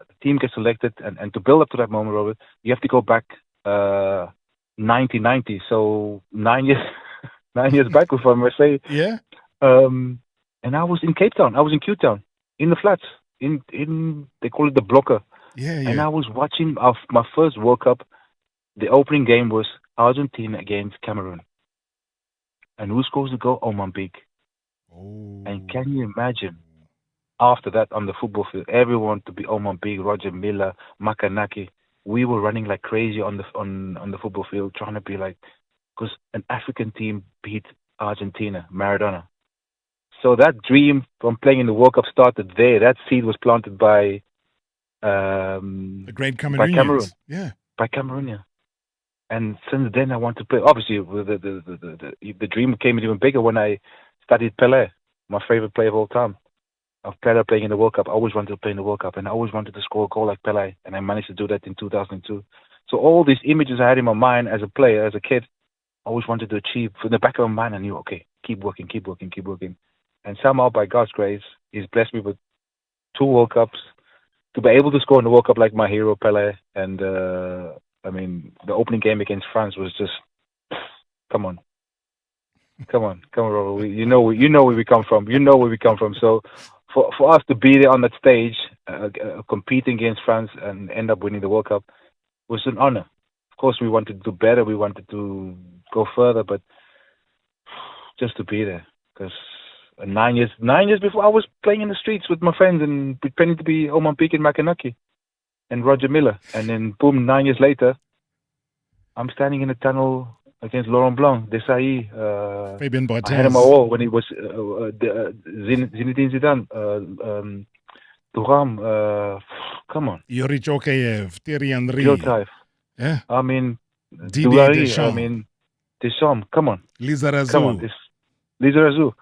[SPEAKER 19] the team gets selected, and to build up to that moment, Robert, you have to go back 1990. So 9 years 9 years back, if I may say.
[SPEAKER 12] Yeah.
[SPEAKER 19] And I was in Cape Town. I was in Q Town, in the flats, in they call it the blocker.
[SPEAKER 12] Yeah, yeah.
[SPEAKER 19] And I was watching my first World Cup. The opening game was Argentina against Cameroon. And who scores the goal? Oman Peak.
[SPEAKER 12] Oh.
[SPEAKER 19] And can you imagine, after that on the football field, everyone to be Oman Peak, Roger Miller, Makanaki. We were running like crazy on the football field, trying to be like, because an African team beat Argentina, Maradona. So that dream from playing in the World Cup started there. That seed was planted by
[SPEAKER 12] the great Cameroonians.
[SPEAKER 19] by Cameroon.
[SPEAKER 12] Yeah.
[SPEAKER 19] By Cameroon, yeah. And since then I want to play. Obviously, the dream became even bigger when I studied Pelé, my favorite player of all time. Of Pelé playing in the World Cup. I always wanted to play in the World Cup, and I always wanted to score a goal like Pelé, and I managed to do that in 2002. So all these images I had in my mind as a player, as a kid, I always wanted to achieve. From the back of my mind, I knew, okay, keep working. And somehow, by God's grace, He's blessed me with 2 World Cups. To be able to score in the World Cup like my hero, Pelé. And, I mean, the opening game against France was just, come on, Robert. You know where we come from. So for us to be there on that stage, competing against France and end up winning the World Cup was an honor. Of course, we wanted to do better. We wanted to go further, but just to be there, because 9 years before, I was playing in the streets with my friends and pretending to be Oman Peak and Makanaki and Roger Miller, and then boom, 9 years later, I'm standing in a tunnel against Laurent Blanc, Desailly,
[SPEAKER 12] Fabian Barthez.
[SPEAKER 19] I had him on my wall when he was Zinedine Zidane, Thuram, come on,
[SPEAKER 12] Yuri Jokayev, Thierry Henry.
[SPEAKER 19] Jokayev.
[SPEAKER 12] Yeah.
[SPEAKER 19] I mean,
[SPEAKER 12] Didier
[SPEAKER 19] Duary,
[SPEAKER 12] Deschamps.
[SPEAKER 19] I mean, Deschamps, come on.
[SPEAKER 12] Lizarazu.
[SPEAKER 19] Come on, Lizarazu.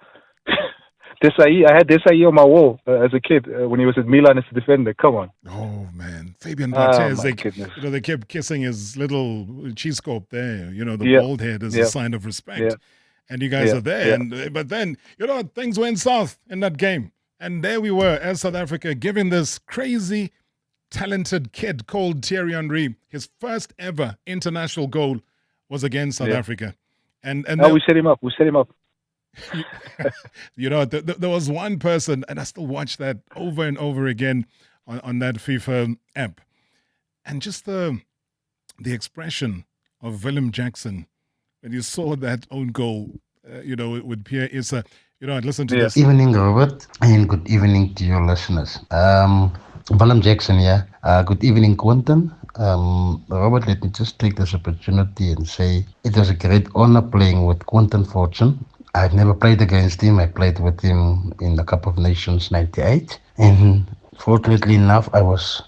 [SPEAKER 19] Desailly, I had Desailly on my wall as a kid when he was at Milan as a defender. Come on.
[SPEAKER 12] Oh, man. Fabian Barthez,
[SPEAKER 19] goodness.
[SPEAKER 12] they kept kissing his little cheese scope there, the bald head as a sign of respect.
[SPEAKER 19] Yeah.
[SPEAKER 12] And you guys are there.
[SPEAKER 19] Yeah.
[SPEAKER 12] But then, things went south in that game. And there we were as South Africa giving this crazy, talented kid called Thierry Henry his first ever international goal was against South Africa. And
[SPEAKER 19] we set him up.
[SPEAKER 12] There was one person, and I still watch that over and over again on that FIFA app, and just the expression of Willem Jackson when you saw that own goal, with Pierre Issa. I'd listen to this.
[SPEAKER 1] Evening, Robert, and good evening to your listeners. Willem Jackson, yeah. Good evening, Quinton. Robert, let me just take this opportunity and say it was a great honor playing with Quinton Fortune. I've never played against him. I played with him in the Cup of Nations '98, and fortunately enough, I was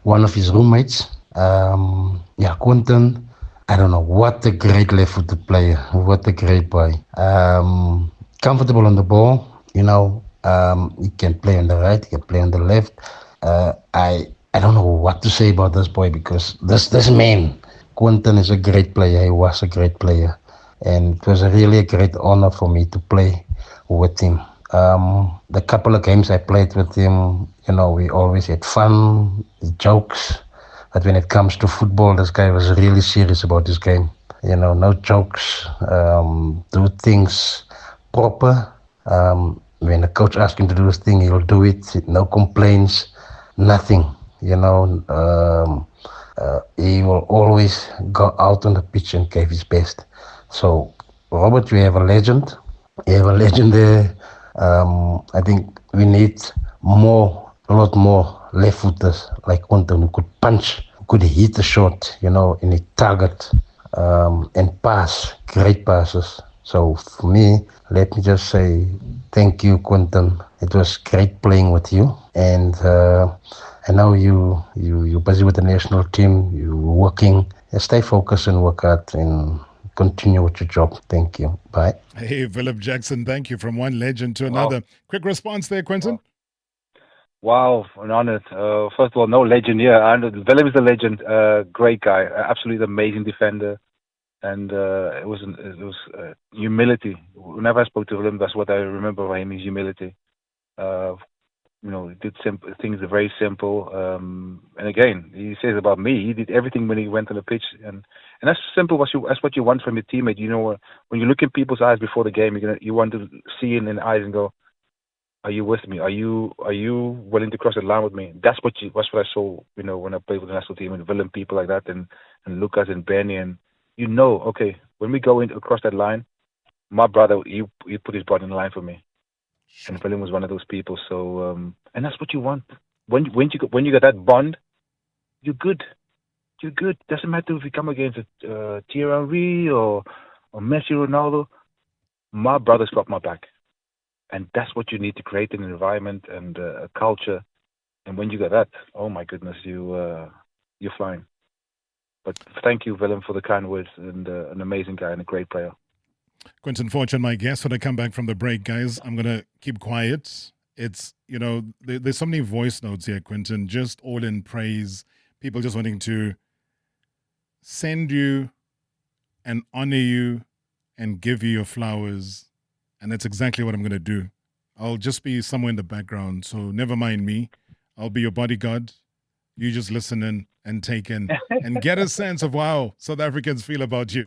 [SPEAKER 1] one of his roommates. Quinton, I don't know, what a great left-footed player, what a great boy. Comfortable on the ball, he can play on the right, he can play on the left. I don't know what to say about this boy, because this man, Quinton, is a great player. He was a great player. And it was really a great honor for me to play with him. The couple of games I played with him, we always had fun, jokes. But when it comes to football, this guy was really serious about his game. No jokes, do things proper. When the coach asks him to do his thing, he'll do it. No complaints, nothing. He will always go out on the pitch and give his best. So, Robert, you have a legend. You have a legend there. I think we need a lot more left-footers like Quinton who could punch, who could hit a shot, in a target, and pass, great passes. So, for me, let me just say thank you, Quinton. It was great playing with you. And I know you're busy with the national team. You're working. Stay focused and work hard and continue with your job. Thank you. Bye.
[SPEAKER 12] Hey, Philip Jackson, thank you. From one legend to another. Quick response there, Quinton.
[SPEAKER 19] Wow, an honor. First of all, no legend here. Willem is a legend. Great guy, absolutely amazing defender, and it was humility. Whenever I spoke to Willem, that's what I remember of him: is humility. He did things very simple. And again, he says about me, he did everything when he went on the pitch, and that's simple. That's what you want from your teammate. When you look in people's eyes before the game, you want to see in the eyes and go, "Are you with me? Are you willing to cross the line with me?" That's what I saw. When I played with the national team and Willem, people like that, and Lucas and Benny, and okay, when we go across that line, my brother, he put his body in the line for me. And Willem was one of those people. So, and that's what you want. When you get that bond, you're good. You're good. Doesn't matter if you come against Thierry Henry or Messi, Ronaldo. My brother's got my back, and that's what you need to create an environment and a culture. And when you get that, oh my goodness, you're flying. But thank you, Willem, for the kind words, and an amazing guy and a great player.
[SPEAKER 12] Quinton Fortune, my guest, when I come back from the break, guys, I'm going to keep quiet. It's, there's so many voice notes here, Quinton, just all in praise. People just wanting to send you and honor you and give you your flowers. And that's exactly what I'm going to do. I'll just be somewhere in the background. So never mind me. I'll be your bodyguard. You just listen in and take in and get a sense of how South Africans feel about you.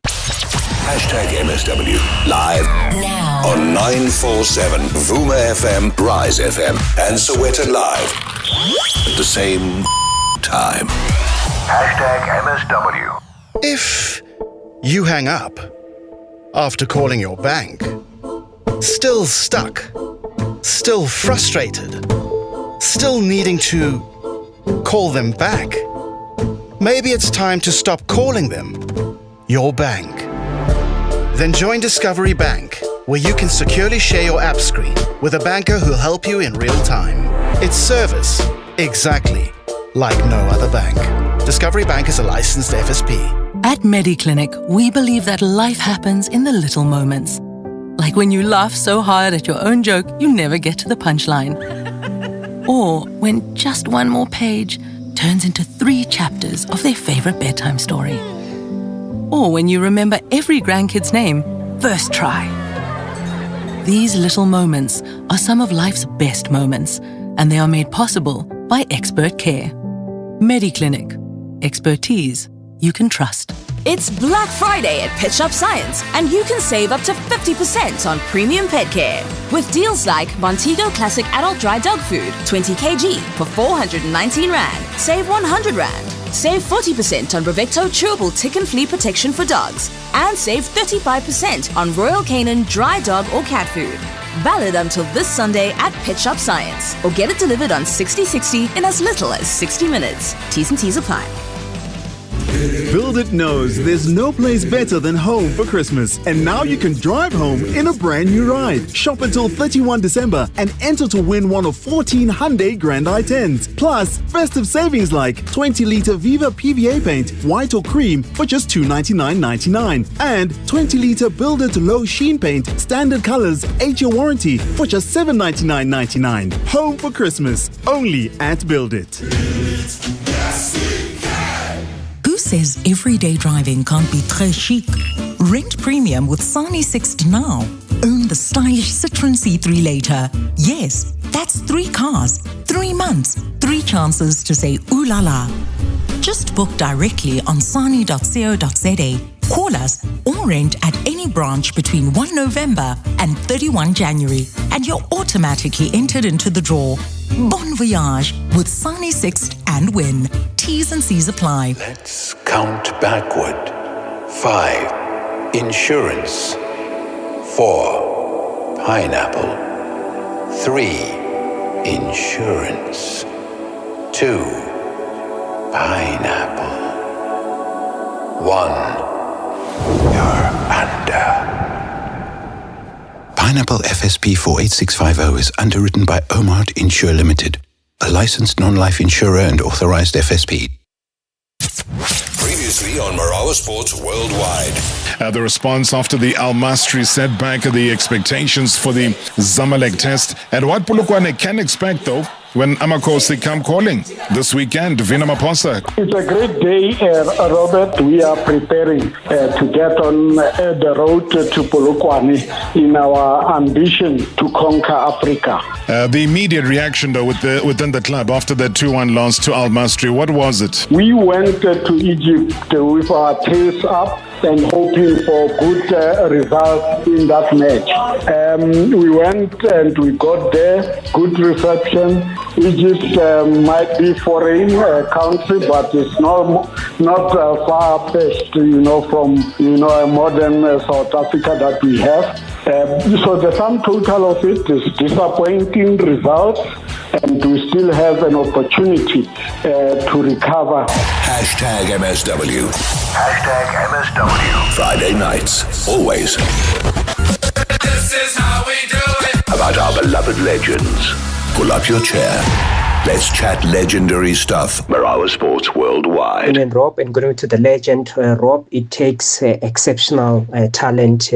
[SPEAKER 6] #MSW live now on 947 Vuma FM, Rise FM, and Soweto Live at the same time. #MSW.
[SPEAKER 2] If you hang up after calling your bank, still stuck, still frustrated, still needing to call them back, maybe it's time to stop calling them your bank. Then join Discovery Bank, where you can securely share your app screen with a banker who'll help you in real time. It's service exactly like no other bank. Discovery Bank is a licensed FSP.
[SPEAKER 3] At MediClinic, we believe that life happens in the little moments. Like when you laugh so hard at your own joke, you never get to the punchline. Or when just one more page turns into 3 chapters of their favorite bedtime story. Or when you remember every grandkid's name, first try. These little moments are some of life's best moments, and they are made possible by expert care. MediClinic. Expertise you can trust.
[SPEAKER 4] It's Black Friday at Pet Shop Science, and you can save up to 50% on premium pet care. With deals like Montego Classic Adult Dry Dog Food, 20 kg for 419 Rand. Save 100 Rand. Save 40% on Brevecto Chewable Tick and Flea Protection for dogs. And save 35% on Royal Canin Dry Dog or Cat Food. Valid until this Sunday at Pet Shop Science. Or get it delivered on 6060 in as little as 60 minutes. T's and T's apply.
[SPEAKER 5] Build It knows there's no place better than home for Christmas. And now you can drive home in a brand new ride. Shop until 31 December and enter to win one of 14 Hyundai Grand i10s. Plus, festive savings like 20-litre Viva PVA paint, white or cream for just $299.99. And 20-litre Build It Low Sheen paint, standard colors, 8-year warranty for just $799.99. Home for Christmas, only at Build It.
[SPEAKER 8] Who says everyday driving can't be très chic? Rent premium with Sani Sixt now. Own the stylish Citroen C3 later. Yes, that's 3 cars, 3 months, 3 chances to say ooh la la. Just book directly on sani.co.za. Call us or rent at any branch between 1 November and 31 January, and you're automatically entered into the draw. Bon voyage with Sani Sixt and win. T's and C's apply.
[SPEAKER 6] Let's count backward. 5. Insurance. 4. Pineapple. 3. Insurance. 2. Pineapple. 1. You're under. Pineapple FSP 48650 is underwritten by Omart Insure Limited, a licensed non-life insurer and authorized FSP. Previously on Marawa Sports Worldwide.
[SPEAKER 12] The response after the Al Masri setback, the expectations for the Zamalek test, and what Polokwane can expect though when Amakosi come calling this weekend. Vina Maposa.
[SPEAKER 7] It's a great day, Robert. We are preparing to get on the road to Polokwane in our ambition to conquer Africa.
[SPEAKER 12] The immediate reaction, though, within the club after the 2-1 loss to Al Masry, what was it?
[SPEAKER 7] We went to Egypt with our tails up and hoping for good results in that match. We went and we got there, good reception. Egypt might be foreign country, but it's not far-fetched, from a modern South Africa that we have. So the sum total of it is disappointing results, and we still have an opportunity to recover.
[SPEAKER 6] Hashtag MSW. Hashtag MSW. Friday nights, always.
[SPEAKER 14] This is how we do it.
[SPEAKER 6] About our beloved legends. Pull up your chair. Let's chat legendary stuff. Marawa Sports Worldwide.
[SPEAKER 9] And Rob, and going to the legend, Rob, it takes exceptional talent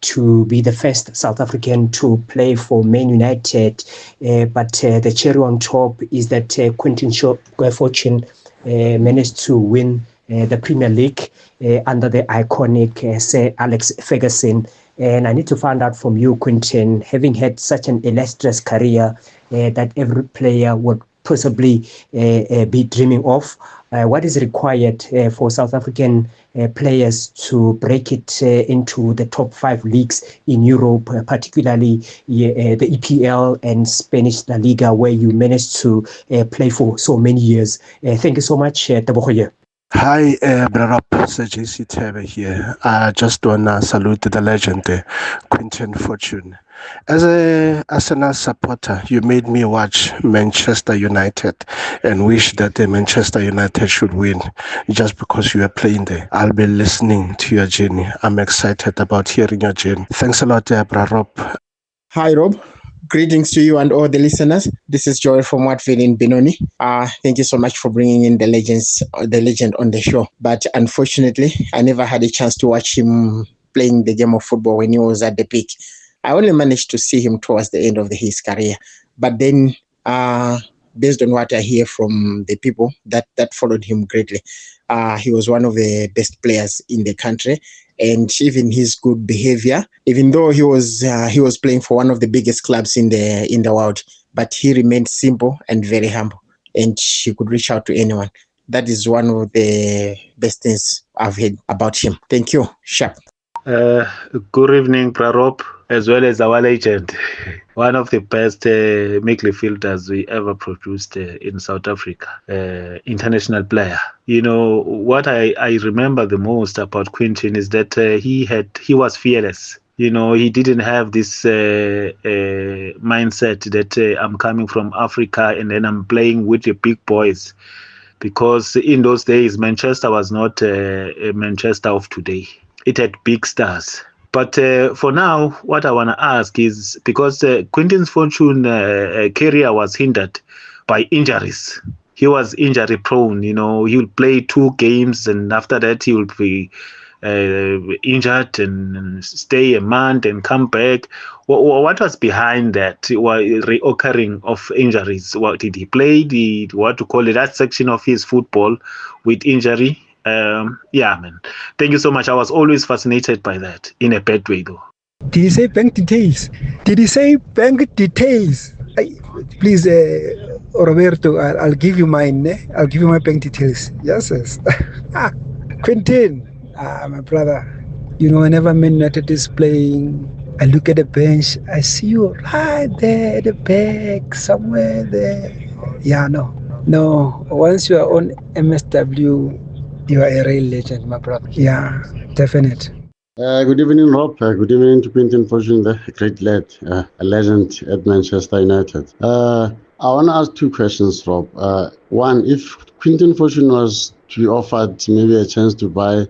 [SPEAKER 9] to be the first South African to play for Man United. But the cherry on top is that Quinton Fortune managed to win the Premier League under the iconic Sir Alex Ferguson. And I need to find out from you, Quinton, having had such an illustrious career that every player would possibly be dreaming of, what is required for South African players to break it into the top 5 leagues in Europe, particularly the EPL and Spanish La Liga, where you managed to play for so many years? Thank you so much, Tebogoye.
[SPEAKER 11] Hi, Brarap, Sir JC Tebe here. I just want to salute the legend, Quinton Fortune. As a Arsenal supporter, you made me watch Manchester United and wish that Manchester United should win just because you are playing there. I'll be listening to your journey. I'm excited about hearing your journey. Thanks a lot, Brarap.
[SPEAKER 13] Hi, Rob. Greetings to you and all the listeners. This is Joel from Watford in Benoni. Thank you so much for bringing in the legend on the show. But unfortunately, I never had a chance to watch him playing the game of football when he was at the peak. I only managed to see him towards the end of his career. But then, based on what I hear from the people that followed him greatly, he was one of the best players in the country. And even his good behavior, even though he was playing for one of the biggest clubs in the world, but he remained simple and very humble, and he could reach out to anyone. That is one of the best things I've heard about him. Thank you. Sharp.
[SPEAKER 19] Good evening, Prarop, as well as our legend. One of the best midfielders we ever produced in South Africa, international player. You know, what I remember the most about Quinton is that he was fearless. You know, he didn't have this mindset that I'm coming from Africa and then I'm playing with the big boys. Because in those days, Manchester was not a Manchester of today. It had big stars. But for now, what I want to ask is, because Quinton's Fortune career was hindered by injuries. He was injury prone, you know, he will play 2 games and after that he will be injured and stay a month and come back. What was behind that reoccurring of injuries? What did he play? That section of his football with injury? Man. Thank you so much. I was always fascinated by that, in a bad way though.
[SPEAKER 15] Did he say bank details? Please, Roberto, I'll give you mine. I'll give you my bank details. Yes. Quinton, my brother. You know, whenever Man United is playing, I look at the bench. I see you right there at the back, somewhere there. Yeah, no. Once you are on MSW, you are a real legend, my brother. Yeah, definite.
[SPEAKER 16] Good evening, Rob. Good evening to Quinton Fortune, the great lad, a legend at Manchester United. I want to ask 2 questions, Rob. One, if Quinton Fortune was to be offered maybe a chance to buy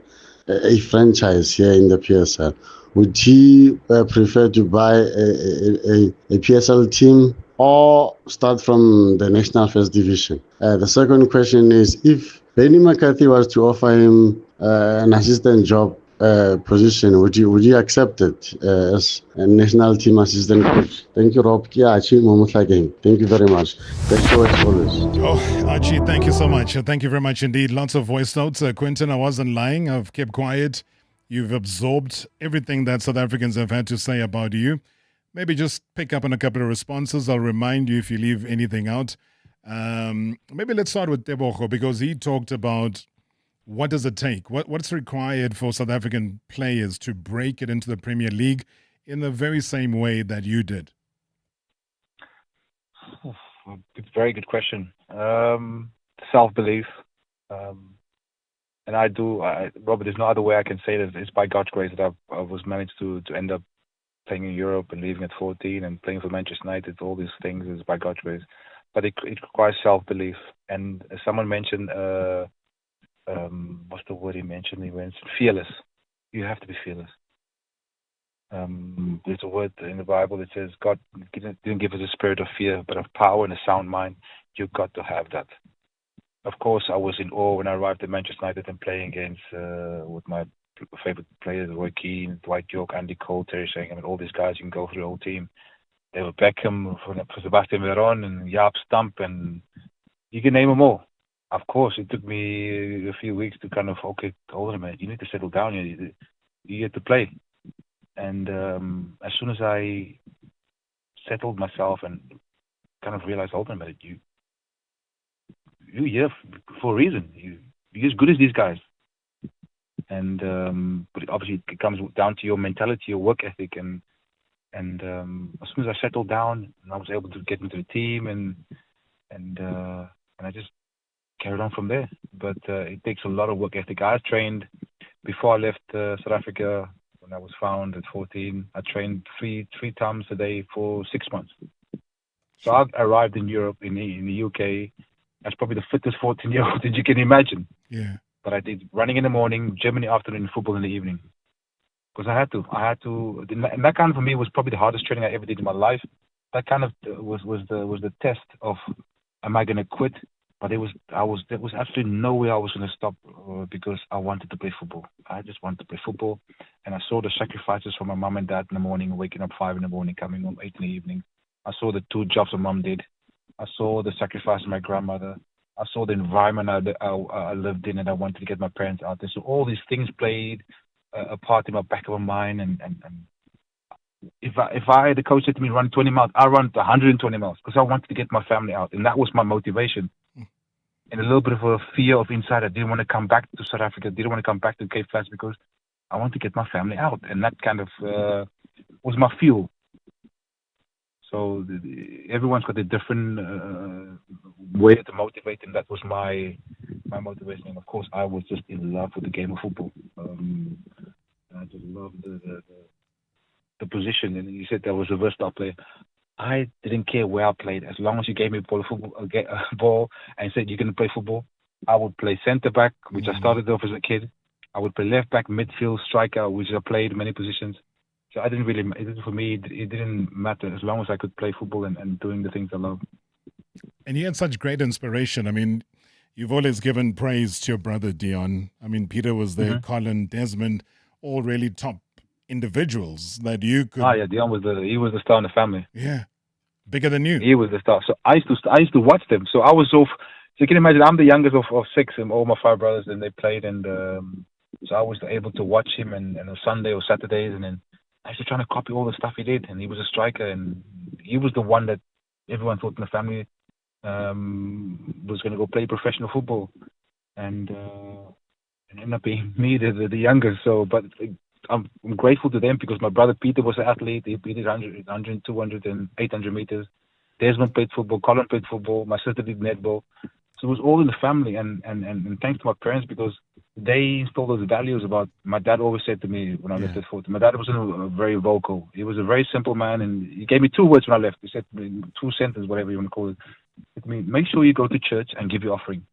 [SPEAKER 16] a franchise here in the PSL, would he prefer to buy a PSL team or start from the National First Division? The second question is, if Benny McCarthy was to offer him an assistant job position, would you accept it as a national team assistant coach? Thank you, Rob. Thank you very much. Best show as always.
[SPEAKER 12] Oh, Archie, thank you so much. Thank you very much indeed. Lots of voice notes. Quinton, I wasn't lying. I've kept quiet. You've absorbed everything that South Africans have had to say about you. Maybe just pick up on a couple of responses. I'll remind you if you leave anything out. Maybe let's start with Tebogo, because he talked about what does it take? What's required for South African players to break it into the Premier League in the very same way that you did?
[SPEAKER 19] It's a very good question. Self-belief. And Robert, there's no other way I can say that. It's by God's grace that I was managed to end up playing in Europe and leaving at 14 and playing for Manchester United. All these things is by God's grace. But it requires self-belief. And as someone mentioned, what's the word he mentioned? He mentioned fearless. You have to be fearless. There's a word in the Bible that says God didn't give us a spirit of fear, but of power and a sound mind. You've got to have that. Of course, I was in awe when I arrived at Manchester United and playing against with my favorite players, Roy Keane, Dwight York, Andy Cole, Terry Shangham, and all these guys. You can go through the whole team. They were Beckham, for Sebastian Veron, and Jaap Stamp, and you can name them all. Of course, it took me a few weeks to kind of, okay, hold on a minute, you need to settle down. You get to play. And as soon as I settled myself and kind of realized, hold on a minute, you're here for a reason. You're as good as these guys. And but obviously it comes down to your mentality, your work ethic, and as soon as I settled down, and I was able to get into the team, and I just carried on from there. But it takes a lot of work ethic. I trained before I left South Africa. When I was found at 14, I trained three times a day for 6 months. So I arrived in Europe, in the UK, as probably the fittest 14-year-old that you can imagine.
[SPEAKER 12] Yeah.
[SPEAKER 19] But I did running in the morning, gym in the afternoon, football in the evening. Because I had to. And that kind of, for me, was probably the hardest training I ever did in my life. That kind of was the test of, am I going to quit? But there was absolutely no way I was going to stop because I wanted to play football. I just wanted to play football. And I saw the sacrifices from my mum and dad in the morning, waking up 5 in the morning, coming home 8 in the evening. I saw the 2 jobs my mum did. I saw the sacrifice of my grandmother. I saw the environment I lived in, and I wanted to get my parents out there. So all these things played a part in my back of my mind. And if the coach said to me, run 20 miles, I run 120 miles because I wanted to get my family out. And that was my motivation. And a little bit of a fear of inside. I didn't want to come back to South Africa. Didn't want to come back to Cape Flats because I want to get my family out. And that kind of was my fuel. So everyone's got a different way to motivate, and that was my motivation. And of course, I was just in love with the game of football. I just loved the position. And you said there was a versatile player. I didn't care where I played. As long as you gave me a ball and said you're going to play football, I would play centre back, which I started off as a kid. I would play left back, midfield, striker, which I played many positions. So I didn't really, for me, it didn't matter as long as I could play football and doing the things I love.
[SPEAKER 12] And you had such great inspiration. I mean, you've always given praise to your brother, Dion. I mean, Peter was there, Colin, Desmond, all really top individuals that you could...
[SPEAKER 19] Dion was the star in the family.
[SPEAKER 12] Yeah, bigger than you.
[SPEAKER 19] He was the star. So I used to watch them. So I was so you can imagine, I'm the youngest of 6, and all my 5 brothers, and they played, and so I was able to watch him and on Sunday or Saturdays, and then I used to try to copy all the stuff he did. And he was a striker, and he was the one that everyone thought in the family was going to go play professional football, and ended up being me, the youngest. So, but I'm grateful to them because my brother Peter was an athlete. He did 100, 200, and 800 meters. Desmond played football. Colin played football. My sister did netball. So it was all in the family. And thanks to my parents because they instilled those values about. My dad always said to me when I left at 14. My dad wasn't very vocal. He was a very simple man, and he gave me 2 words when I left. He said to me, 2 sentences, whatever you want to call it. He said to me, make sure you go to church and give your offering.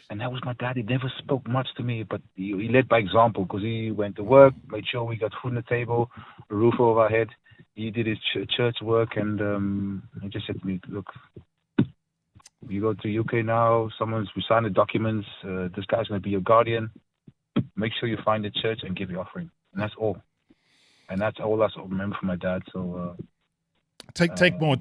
[SPEAKER 19] And that was my dad. He never spoke much to me, but he led by example because he went to work, made sure we got food on the table, a roof over our head. He did his church work, and he just said to me, look, you go to UK now, we signed the documents, this guy's going to be your guardian. make sure you find a church and give your offering. And that's all. And that's all I remember from my dad. So
[SPEAKER 12] take more,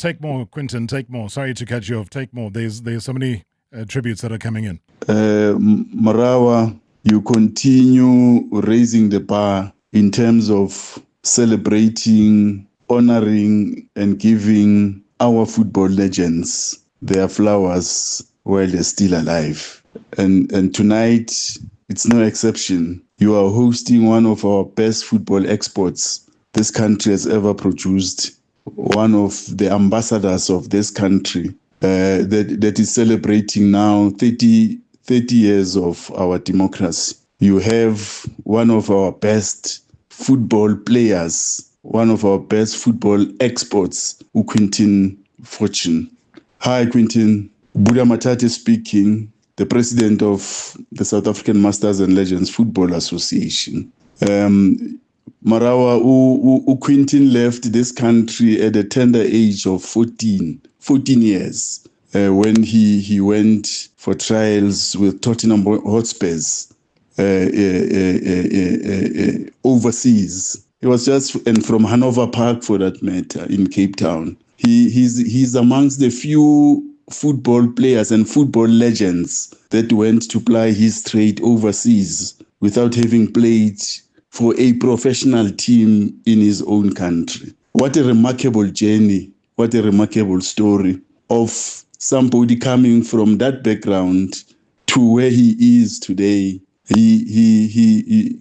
[SPEAKER 12] Quinton. Take more. Sorry to cut you off. Take more. There's so many tributes that are coming in.
[SPEAKER 17] Marawa, you continue raising the bar in terms of celebrating, honoring, and giving our football legends their flowers while they're still alive. And tonight, it's no exception. You are hosting one of our best football exports this country has ever produced, one of the ambassadors of this country that is celebrating now 30 years of our democracy. You have one of our best football players, one of our best football exports, Quinton Fortune. Hi, Quinton. Buddha Matate speaking, the president of the South African Masters and Legends Football Association. Marawa, Quinton left this country at a tender age of 14 years, when he went for trials with Tottenham Hotspurs overseas. He was and from Hanover Park for that matter, in Cape Town. He's amongst the few football players and football legends that went to ply his trade overseas without having played for a professional team in his own country. What a remarkable journey, what a remarkable story of somebody coming from that background to where he is today.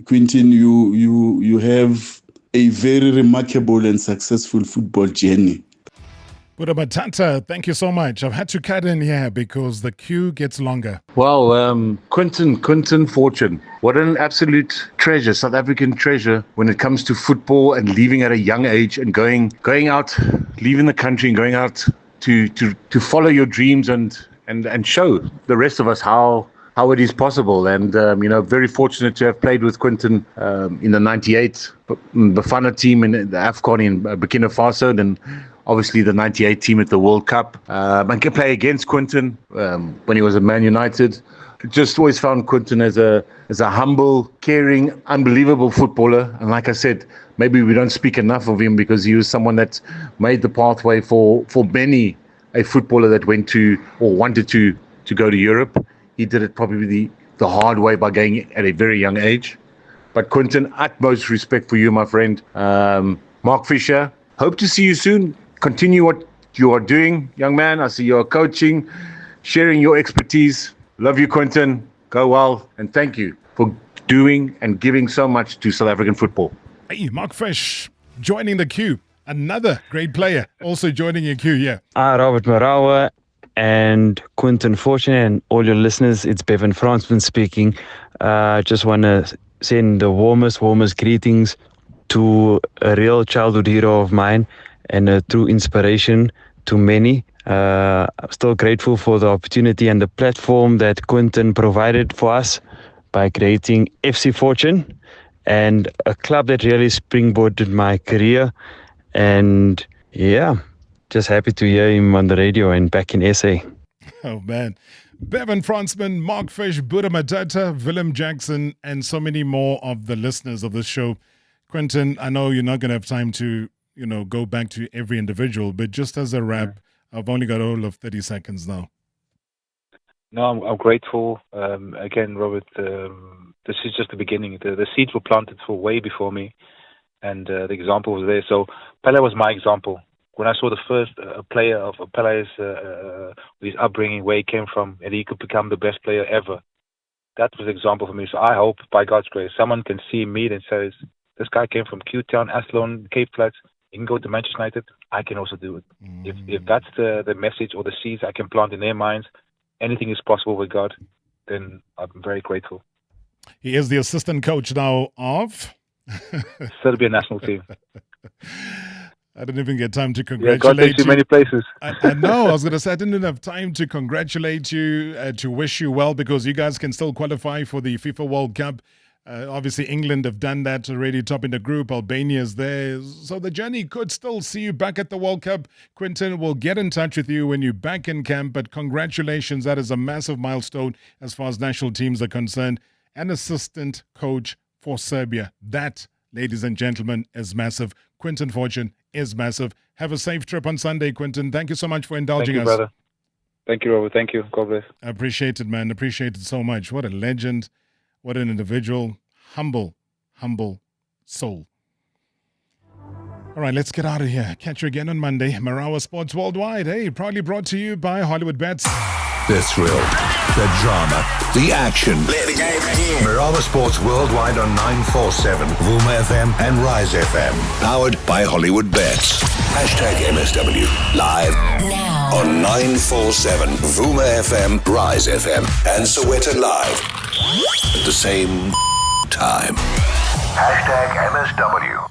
[SPEAKER 17] Quinton, you have a very remarkable and successful football journey.
[SPEAKER 12] Buddha Matata, thank you so much. I've had to cut in here because the queue gets longer.
[SPEAKER 18] Well, Quinton Fortune, what an absolute treasure, South African treasure when it comes to football and leaving at a young age and going out, leaving the country and going out to follow your dreams and show the rest of us how it is possible. And, very fortunate to have played with Quinton in the 98 Bafana team in the AFCON in Burkina Faso, and obviously the 98 team at the World Cup. I can play against Quinton when he was at Man United. Just always found Quinton as a humble, caring, unbelievable footballer. And like I said, maybe we don't speak enough of him because he was someone that made the pathway for many a footballer that went to or wanted to go to Europe. He did it probably the hard way by going at a very young age. But Quinton, utmost respect for you, my friend. Mark Fisher, hope to see you soon. Continue what you are doing, young man. I see you are coaching, sharing your expertise. Love you, Quinton. Go well. And thank you for doing and giving so much to South African football.
[SPEAKER 12] Hey, Mark Fish joining the queue. Another great player also joining your queue, yeah.
[SPEAKER 20] Robert Marawa and Quinton Fortune and all your listeners. It's Bevan Fransman speaking. Just want to send the warmest greetings to a real childhood hero of mine and a true inspiration to many. I'm still grateful for the opportunity and the platform that Quinton provided for us by creating FC Fortune and a club that really springboarded my career. And yeah, just happy to hear him on the radio and back in SA.
[SPEAKER 12] Oh, man. Bevan Fransman, Mark Fish, Buddha Matata, Willem Jackson, and so many more of the listeners of this show. Quinton, I know you're not going to have time to go back to every individual, but just as a wrap, I've only got all of 30 seconds now.
[SPEAKER 19] No, I'm grateful. Again, Robert, this is just the beginning. The seeds were planted for way before me, and the example was there. So Pele was my example. When I saw the first player of Pele's his upbringing, where he came from, and he could become the best player ever, that was an example for me. So I hope, by God's grace, someone can see me and says, this guy came from Q-Town, Athlone, Cape Flats. He can go to Manchester United. I can also do it. If that's the message or the seeds I can plant in their minds, anything is possible with God, then I'm very grateful.
[SPEAKER 12] He is the assistant coach now of
[SPEAKER 19] Serbia national team.
[SPEAKER 12] I didn't even get time to congratulate
[SPEAKER 19] God takes you many places.
[SPEAKER 12] I know. I was going to say I didn't have time to congratulate you, to wish you well, because you guys can still qualify for the FIFA World Cup. Obviously, England have done that already, top in the group. Albania is there. So the journey could still see you back at the World Cup. Quinton will get in touch with you when you're back in camp. But congratulations. That is a massive milestone as far as national teams are concerned. and assistant coach for Serbia. That, ladies and gentlemen, is massive. Quinton Fortune is massive. Have a safe trip on Sunday, Quinton. Thank you so much for indulging
[SPEAKER 19] Thank you,
[SPEAKER 12] us.
[SPEAKER 19] brother. Thank you, Robert. Thank you. God bless.
[SPEAKER 12] I appreciate it, man. Appreciate it so much. What a legend. What an individual. Humble soul. All right, let's get out of here. Catch you again on Monday. Marawa Sports Worldwide. Hey, proudly brought to you by Hollywood Bets.
[SPEAKER 6] The thrill, the drama, the action.
[SPEAKER 14] Let the game begin.
[SPEAKER 6] Marawa Sports Worldwide on 947, Vuma FM and Rise FM. Powered by Hollywood Bets. #MSW. Live now on 947, Vuma FM, Rise FM, and Soweto Live. At the same time. #MSW.